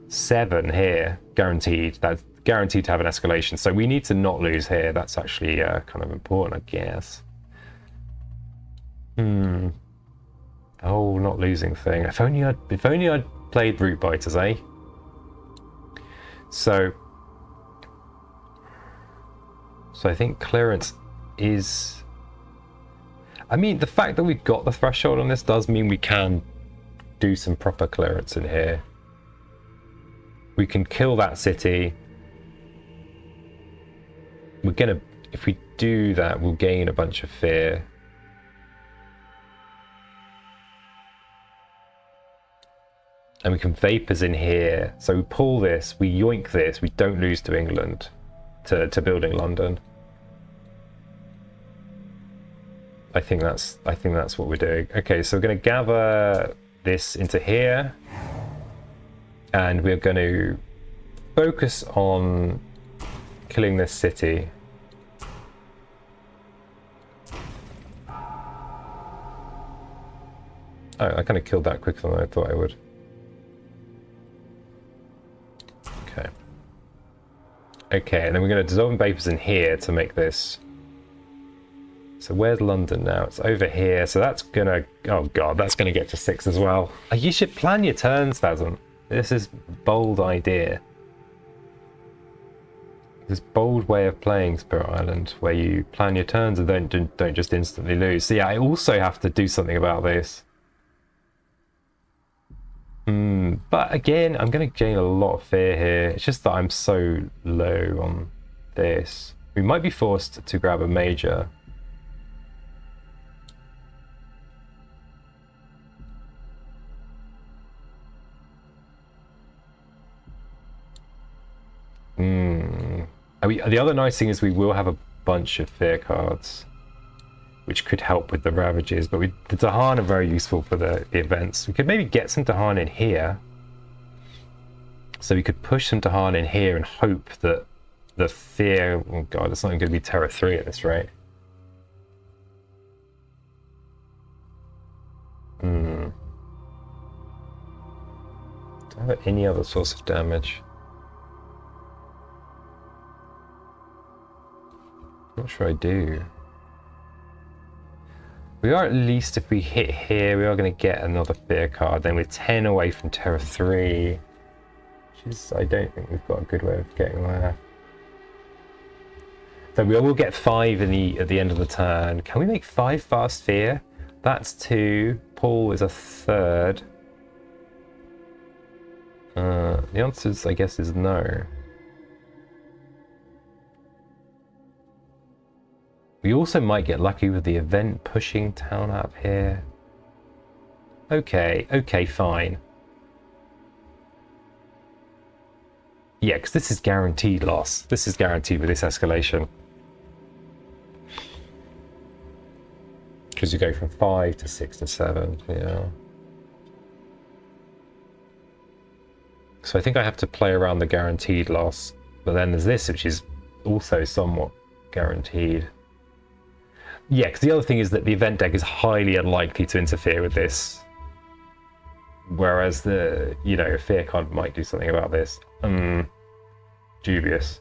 7 here, guaranteed. That's guaranteed to have an escalation. So we need to not lose here. That's actually kind of important, I guess. Oh, not losing thing. If only I'd played Root Biters, eh? So I think clearance is... I mean, the fact that we've got the threshold on this does mean we can do some proper clearance in here. We can kill that city. We're gonna... If we do that, we'll gain a bunch of fear. And we can vapors in here. So we pull this, we yoink this, we don't lose to England, to building London. I think that's what we're doing. Okay, so we're going to gather this into here, and we're going to focus on killing this city. Oh, I kind of killed that quicker than I thought I would. Okay, and then we're going to dissolve vapors in here to make this. So where's London now? It's over here. So that's going to... Oh, God, that's going to get to 6 as well. You should plan your turns, Phasm. This is bold idea. This bold way of playing Spirit Island, where you plan your turns and don't just instantly lose. So yeah, I also have to do something about this. But again, I'm going to gain a lot of fear here. It's just that I'm so low on this. We might be forced to grab a major. The other nice thing is we will have a bunch of fear cards, which could help with the ravages, but the Dahan are very useful for the events. We could maybe get some Dahan in here. So we could push some Dahan in here and hope that the fear... Oh God, it's not going to be Terror 3 at this rate. Do I have any other source of damage? Not sure I do. We are, at least if we hit here, we are going to get another fear card. Then we're 10 away from Terror 3. Which is, I don't think we've got a good way of getting there. So we will get 5 at the end of the turn. Can we make 5 fast fear? That's 2. Paul is a 3rd. The answer is, I guess, is no. We also might get lucky with the event pushing town up here. Okay, fine. Yeah, because this is guaranteed loss. This is guaranteed with this escalation. Because you go from 5 to 6 to 7, yeah. So I think I have to play around the guaranteed loss. But then there's this, which is also somewhat guaranteed. Yeah, because the other thing is that the event deck is highly unlikely to interfere with this. Whereas the, a fear card might do something about this. Dubious.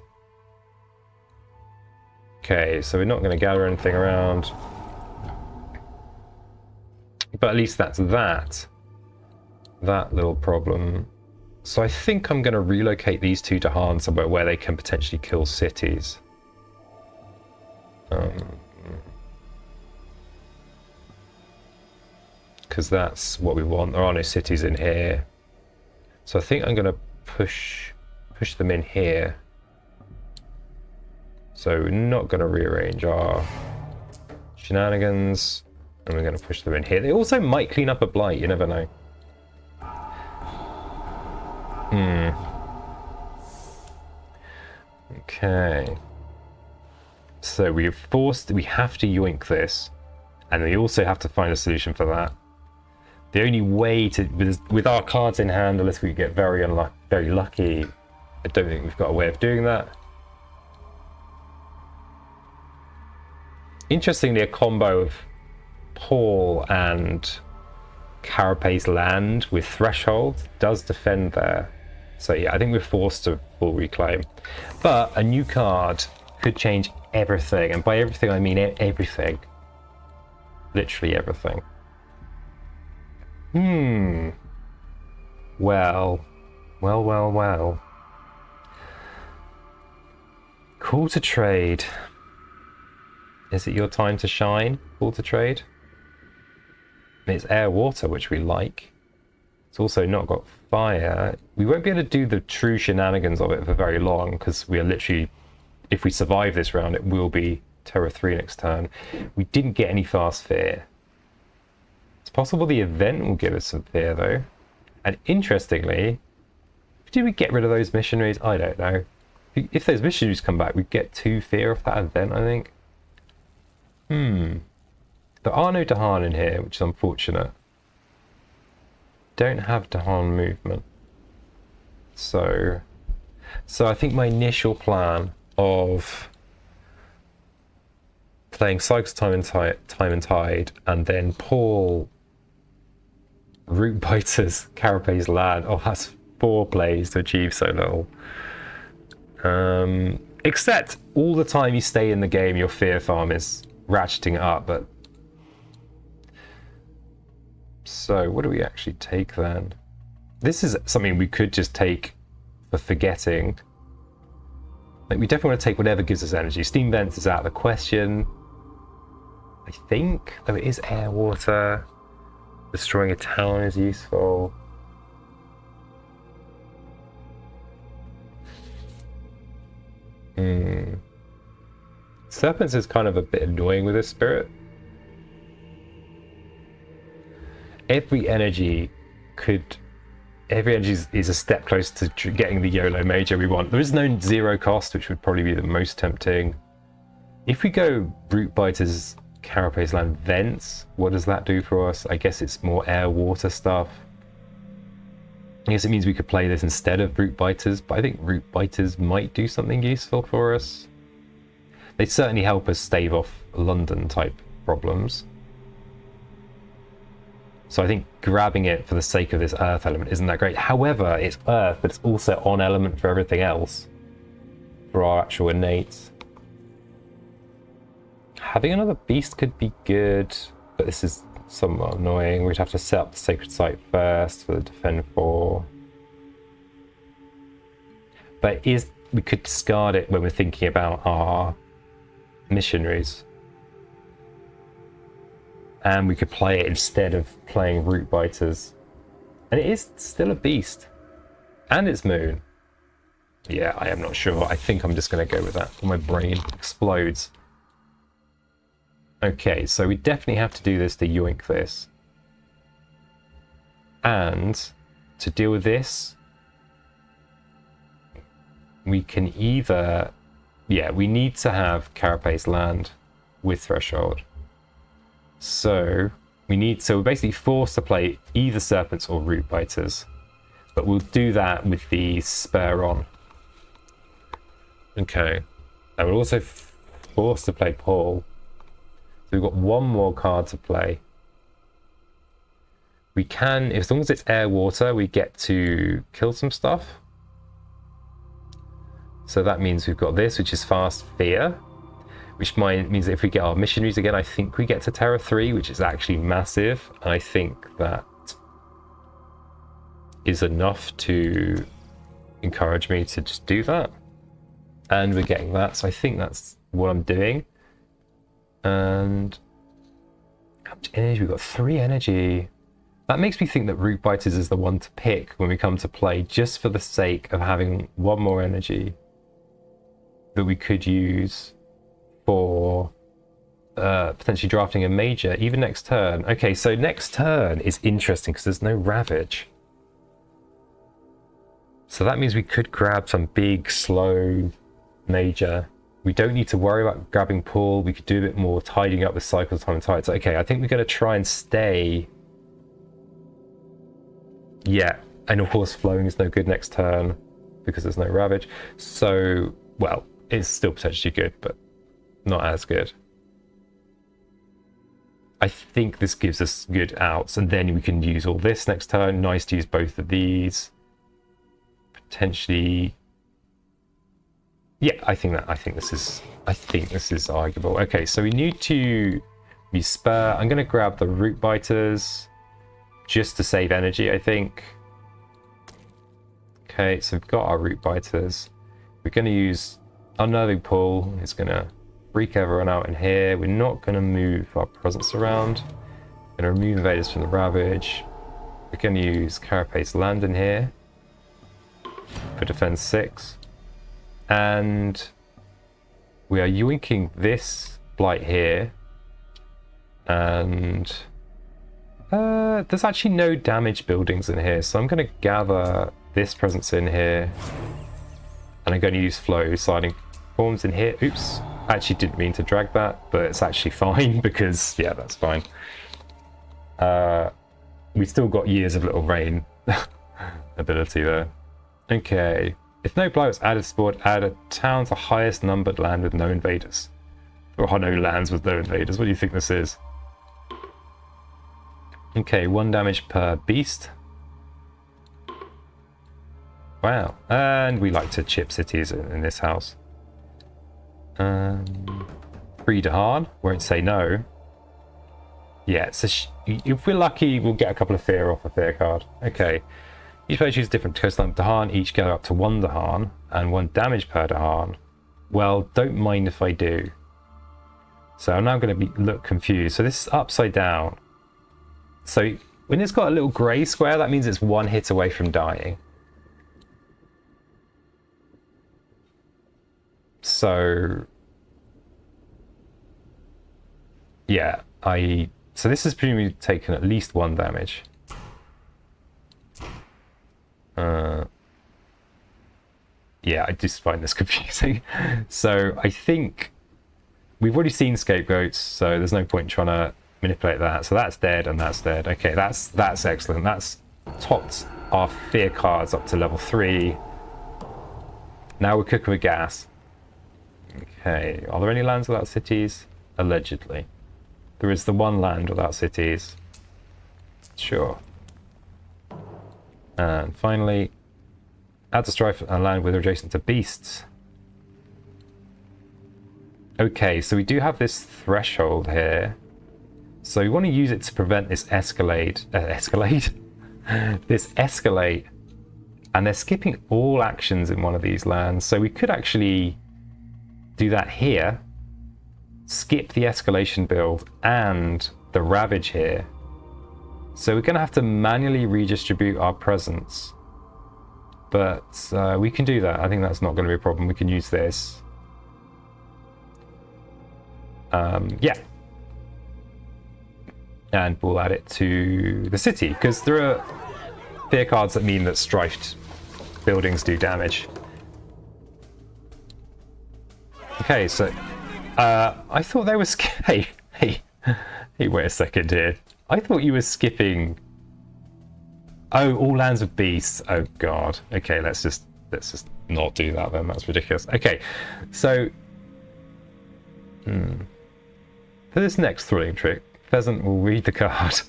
Okay, so we're not going to gather anything around. But at least that's that. that little problem. So I think I'm going to relocate these two to Han somewhere where they can potentially kill cities. Because that's what we want. There are no cities in here. So I think I'm going to push them in here. So we're not going to rearrange our shenanigans. And we're going to push them in here. They also might clean up a blight. You never know. Okay. So we have to yoink this. And we also have to find a solution for that. The only way to, with our cards in hand, unless we get very lucky, I don't think we've got a way of doing that. Interestingly, a combo of Paul and Carapace land with Threshold does defend there. So yeah, I think we're forced to full reclaim. But a new card could change everything. And by everything, I mean everything. Literally everything. Well. Call to trade. Is it your time to shine? Call to trade. It's air water, which we like. It's also not got fire. We won't be able to do the true shenanigans of it for very long because we are literally, if we survive this round, it will be Terra 3 next turn. We didn't get any fast fear. It's possible the event will give us some fear though. And interestingly, did we get rid of those missionaries? I don't know. If those missionaries come back, we get 2 fear off that event, I think. There are no Dahan in here, which is unfortunate. Don't have Dahan movement. So I think my initial plan of playing Cycles Time and Tide, and then Paul Root Biters, Carapace land. Oh, that's 4 plays to achieve so little. Except all the time you stay in the game, your fear farm is ratcheting it up. But so what do we actually take then? This is something we could just take for forgetting. Like, we definitely want to take whatever gives us energy. Steam Vents is out of the question, I think, though it is air water. Destroying a town is useful. Serpents is kind of a bit annoying with this spirit. Every energy is a step closer to getting the YOLO major we want. There is no 0 cost, which would probably be the most tempting. If we go Root Biters, Carapace land, Vents, what does that do for us? I guess it's more air water stuff. I guess it means we could play this instead of Root Biters, but I think Root Biters might do something useful for us. They certainly help us stave off London type problems. So I think grabbing it for the sake of this Earth element isn't that great. However, it's Earth, but it's also on element for everything else. For our actual innates. Having another beast could be good, but this is somewhat annoying. We'd have to set up the Sacred Site first for the Defend 4. But we could discard it when we're thinking about our missionaries. And we could play it instead of playing Root Biters. And it is still a beast. And it's Moon. Yeah, I am not sure. I think I'm just going to go with that. My brain explodes. Okay, so we definitely have to do this to yoink this. And to deal with this, we can either... Yeah, we need to have Carapace land with Threshold. So we're basically forced to play either Serpents or Root Biters. But we'll do that with the spur on. Okay. And we're also forced to play Paul. So we've got one more card to play. We can, as long as it's air water, we get to kill some stuff. So that means we've got this, which is Fast Fear. Which means that if we get our missionaries again, I think we get to Terra 3, which is actually massive. And I think that is enough to encourage me to just do that. And we're getting that, so I think that's what I'm doing. And how much energy? We've got 3 energy. That makes me think that Root Biters is the one to pick when we come to play, just for the sake of having 1 more energy that we could use for potentially drafting a major, even next turn. Okay, so next turn is interesting because there's no Ravage. So that means we could grab some big, slow major. We don't need to worry about grabbing pull. We could do a bit more tidying up the cycles time and tide. So, okay, I think we're going to try and stay. Yeah, and of course flowing is no good next turn because there's no Ravage. So, well, it's still potentially good, but not as good. I think this gives us good outs, and then we can use all this next turn. Nice to use both of these. Potentially. Yeah, I think this is arguable. Okay, so we need to use Spur. I'm going to grab the Root Biters just to save energy, I think. Okay, so we've got our Root Biters. We're going to use Unnerving Pull. It's going to freak everyone out in here. We're not going to move our presence around. We're going to remove invaders from the Ravage. We're going to use Carapace Land in here for defense 6. And we are yoinking this blight here. And there's actually no damage buildings in here, so I'm going to gather this presence in here. And I'm going to use flow sliding forms in here. Oops, actually didn't mean to drag that, but it's actually fine because, yeah, that's fine. We still got years of little rain ability there. Okay. If no blight was added to the board, add a town to highest numbered land with no invaders. Or no lands with no invaders. What do you think this is? Okay, 1 damage per beast. Wow. And we like to chip cities in this house. 3 Dahan. Won't say no. Yeah, so if we're lucky, we'll get a couple of fear off a fear card. Okay. Each player chooses different coastline Dahan, each gather up to 1 Dahan and 1 damage per Dahan. Well, don't mind if I do. So I'm now going to look confused. So this is upside down. So when it's got a little grey square, that means it's 1 hit away from dying. So yeah, so this has presumably taken at least 1 damage. Yeah, I just find this confusing. So I think we've already seen scapegoats, so there's no point trying to manipulate that. So that's dead and that's dead. Okay, that's excellent. That's topped our fear cards up to level 3. Now we're cooking with gas. Okay, are there any lands without cities? Allegedly. There is the 1 land without cities. Sure. And finally, add to strife and land with adjacent to beasts. Okay, so we do have this threshold here. So we want to use it to prevent this escalate. This escalate. And they're skipping all actions in one of these lands. So we could actually do that here. Skip the escalation build and the ravage here. So we're going to have to manually redistribute our presence. But we can do that. I think that's not going to be a problem. We can use this. Yeah. And we'll add it to the city, because there are fear cards that mean that strifed buildings do damage. Okay, so I thought they were hey, wait a second here. I thought you were skipping. Oh, all lands of beasts. Oh god. Okay, let's just not do that then. That's ridiculous. Okay, so for this next thrilling trick, Pheasant will read the card.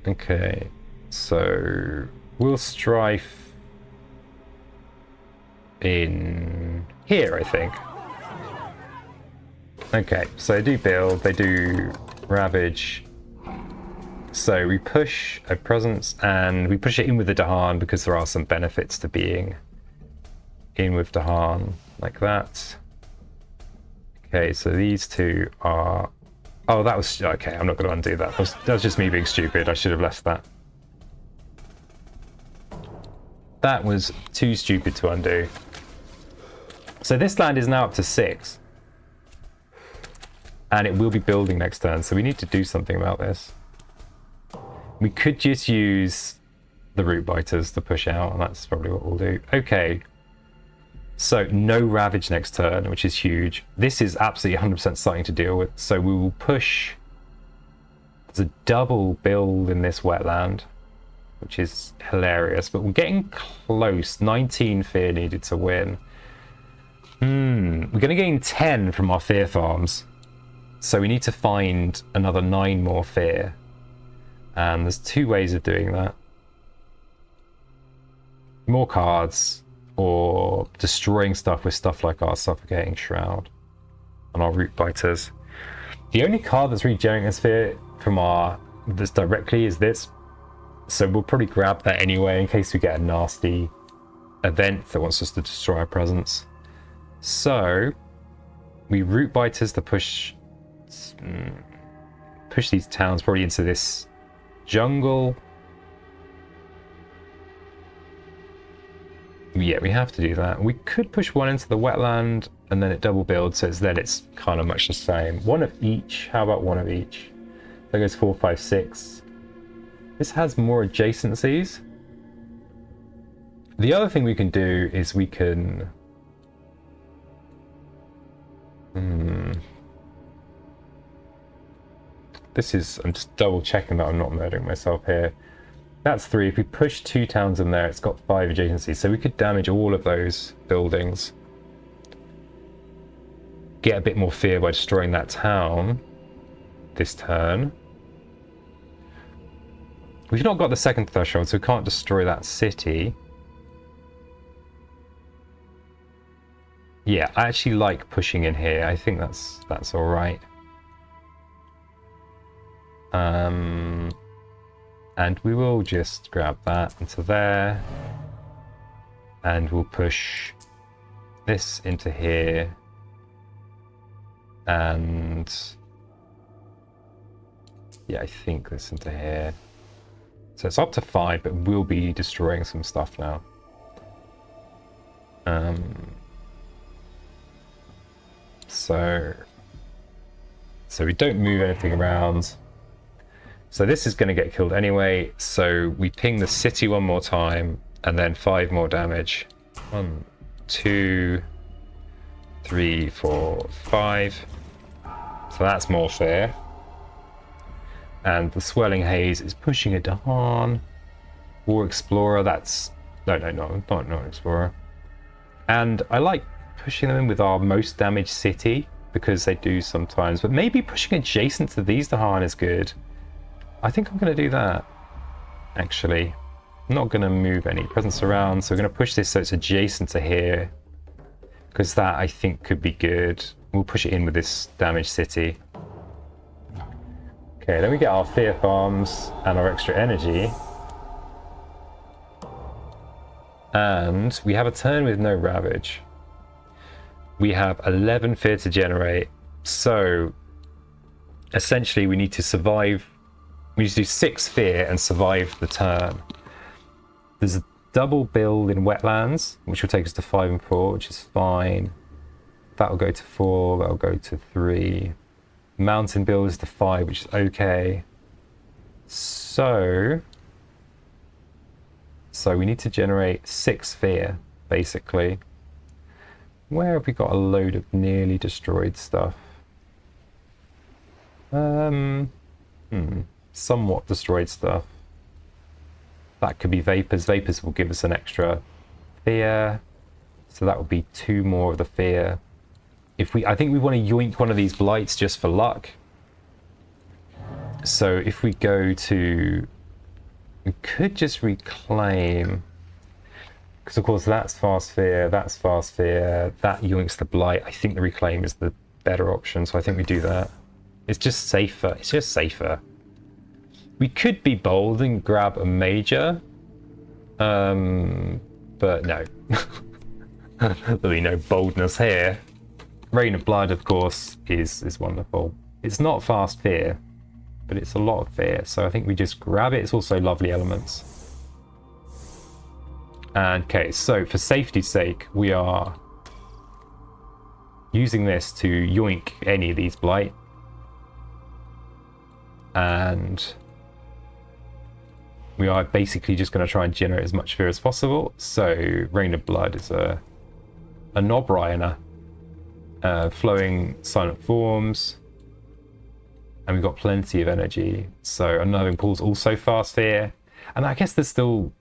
Okay, so we'll strife in here, I think. Okay, so they do build, they do ravage. So we push a presence and we push it in with the Dahan because there are some benefits to being in with Dahan like that. Okay, so these two are... Oh, that was... Okay, I'm not going to undo that. That was just me being stupid. I should have left that. That was too stupid to undo. So this land is now up to 6. And it will be building next turn, so we need to do something about this. We could just use the root biters to push out, and that's probably what we'll do. Okay. So no ravage next turn, which is huge. This is absolutely 100% something to deal with. So we will push. There's a double build in this wetland, which is hilarious. But we're getting close. 19 fear needed to win. We're going to gain 10 from our fear farms. So we need to find another 9 more fear. And there's 2 ways of doing that. More cards, or destroying stuff with stuff like our Suffocating Shroud and our Root Biters. The only card that's regenerating this fear from this directly is this. So we'll probably grab that anyway in case we get a nasty event that wants us to destroy our presence. So we Root Biters to push these towns probably into this jungle. Yeah, we have to do that. We could push one into the wetland and then it double builds, so it's kind of much the same. One of each. How about one of each? That goes 4, 5, 6. This has more adjacencies. The other thing we can do is we can... This is... I'm just double checking that I'm not murdering myself here. That's 3. If we push 2 towns in there, it's got 5 adjacencies. So we could damage all of those buildings. Get a bit more fear by destroying that town this turn. We've not got the second threshold, so we can't destroy that city. Yeah, I actually like pushing in here. I think that's all right. And we will just grab that into there. And we'll push this into here. And yeah, I think this into here. So it's up to 5, but we'll be destroying some stuff now. So we don't move anything around. So this is going to get killed anyway. So we ping the city one more time and then 5 more damage. 1, 2, 3, 4, 5. So that's more fear. And the Swirling Haze is pushing it down. War Explorer, that's... No, not Explorer. And I like pushing them in with our most damaged city, because they do sometimes. But maybe pushing adjacent to these Dahan is good. I think I'm going to do that, actually. I'm not going to move any presence around, so we're going to push this so it's adjacent to here. Because that, I think, could be good. We'll push it in with this damaged city. Okay, then we get our Fear Farms and our extra energy. And we have a turn with no Ravage. We have 11 Fear to generate. So, essentially, we need to survive. We need to do 6 Fear and survive the turn. There's a double build in Wetlands, which will take us to 5 and 4, which is fine. That'll go to 4, that'll go to 3. Mountain build is to 5, which is okay. So we need to generate 6 Fear, basically. Where have we got a load of nearly destroyed stuff? Somewhat destroyed stuff. That could be Vapors. Vapors will give us an extra Fear. So that would be 2 more of the Fear. I think we want to yoink one of these blights just for luck. So if we go to... We could just reclaim... Because of course that's fast fear, that yoinks the blight. I think the reclaim is the better option, so I think we do that. It's just safer. We We could be bold and grab a major. But no. There'll be no boldness here. Rain of Blood, of course, is wonderful. It's not fast fear, but it's a lot of fear. So I think we just grab it. It's also lovely elements. And okay, so for safety's sake, we are using this to yoink any of these blight. And we are basically just going to try and generate as much fear as possible. So Rain of Blood is a Knob Rhiner, flowing silent forms, and we've got plenty of energy. So Unnerving Pool's also fast fear, and I guess there's still,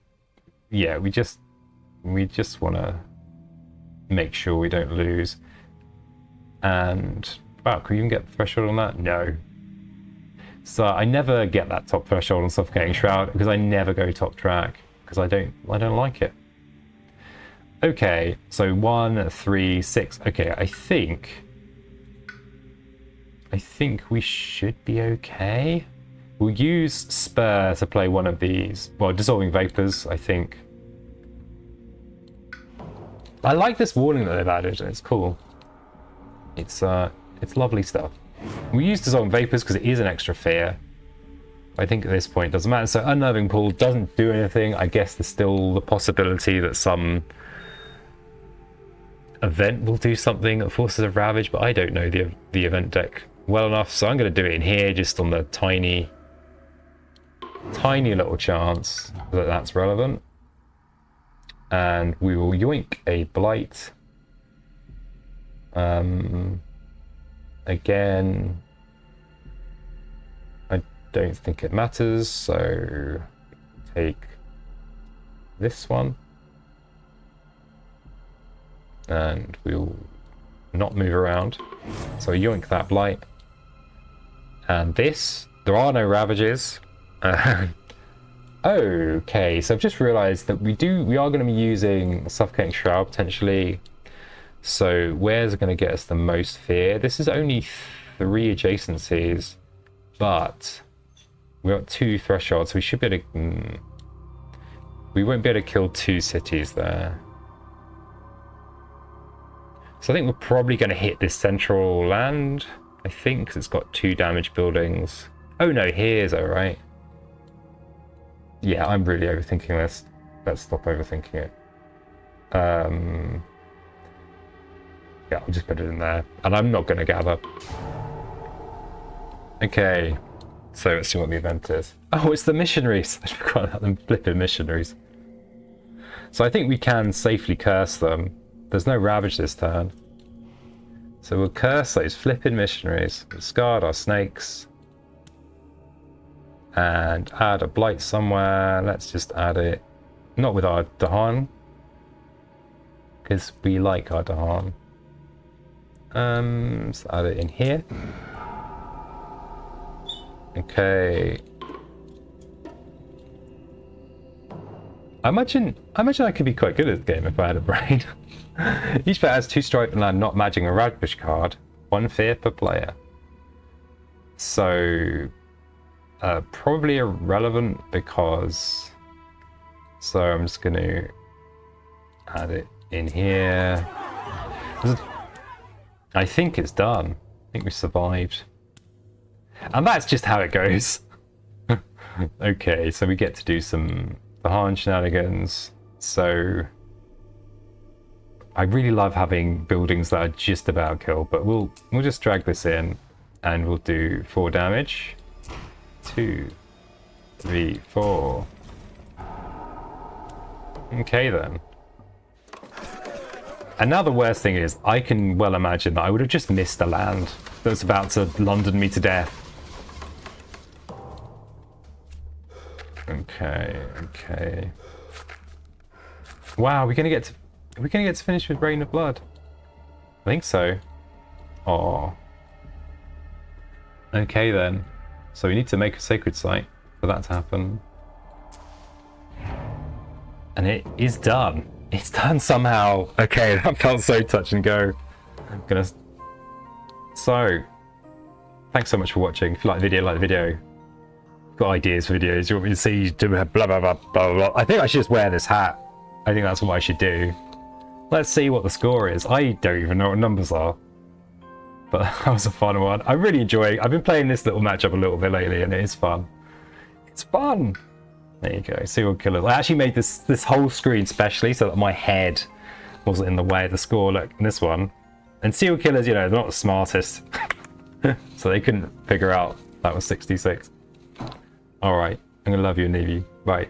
yeah, we just want to make sure we don't lose. And wow, can you even get the threshold on that? No. So I never get that top threshold on Suffocating Shroud because I never go top track because I don't like it. Okay, so 1, 3, 6. Okay, I think we should be okay. We'll use Spur to play one of these. Well, Dissolving Vapors, I think. I like this warning that they've added. It's cool. It's lovely stuff. We use Dissolving Vapors because it is an extra fear. I think at this point it doesn't matter. So Unnerving Pool doesn't do anything. I guess there's still the possibility that some event will do something at Forces of Ravage, but I don't know the event deck well enough, so I'm going to do it in here just on the tiny little chance that that's relevant. And we will yoink a blight. Again, I don't think it matters, so take this one. And we'll not move around. So yoink that blight. And this, there are no ravages. Okay, so I've just realized that we are going to be using Suffocating Shroud potentially. So where's it going to get us the most fear? This is only 3 adjacencies, but we got 2 thresholds, so we should be able to, we won't be able to kill 2 cities there. So I think we're probably going to hit this central land, I think, because it's got 2 damage buildings. Oh no, here's alright. Yeah, I'm really overthinking this. Let's stop overthinking it. Yeah, I'll just put it in there. And I'm not going to gather. Okay, so let's see what the event is. Oh, it's the missionaries. I forgot about them flipping missionaries. So I think we can safely curse them. There's no ravage this turn. So we'll curse those flipping missionaries. We'll discard our snakes. And add a blight somewhere. Let's just add it. Not with our Dahan. Because we like our Dahan. Let's add it in here. Okay. I imagine I could be quite good at this game if I had a brain. Each player has 2 strike and land not matching a Ravage card. 1 fear per player. So probably irrelevant because, so I'm just going to add it in here. I think it's done. I think we survived. And that's just how it goes. Okay, so we get to do some Dahan shenanigans. So I really love having buildings that are just about kill, but we'll just drag this in and we'll do 4 damage. 2, 3, 4. Okay then. And now the worst thing is, I can well imagine that I would have just missed a land that's about to London me to death. Okay. Wow, are we gonna get to finish with Rain of Blood? I think so. Oh. Okay then. So we need to make a sacred site for that to happen. And it is done. It's done somehow. Okay, that felt so touch and go. I'm gonna... So, thanks so much for watching. If you like the video, like the video. If you've got ideas for videos. You want me to see do blah blah blah blah blah? I think I should just wear this hat. I think that's what I should do. Let's see what the score is. I don't even know what numbers are. But that was a fun one. I really enjoy. I've been playing this little matchup a little bit lately, and it is fun. It's fun. There you go. Serial killers. I actually made this whole screen specially so that my head wasn't in the way of the score. Look, in this one. And serial killers, you know, they're not the smartest. So they couldn't figure out that was 66. Alright, I'm gonna love you and leave you. Bye.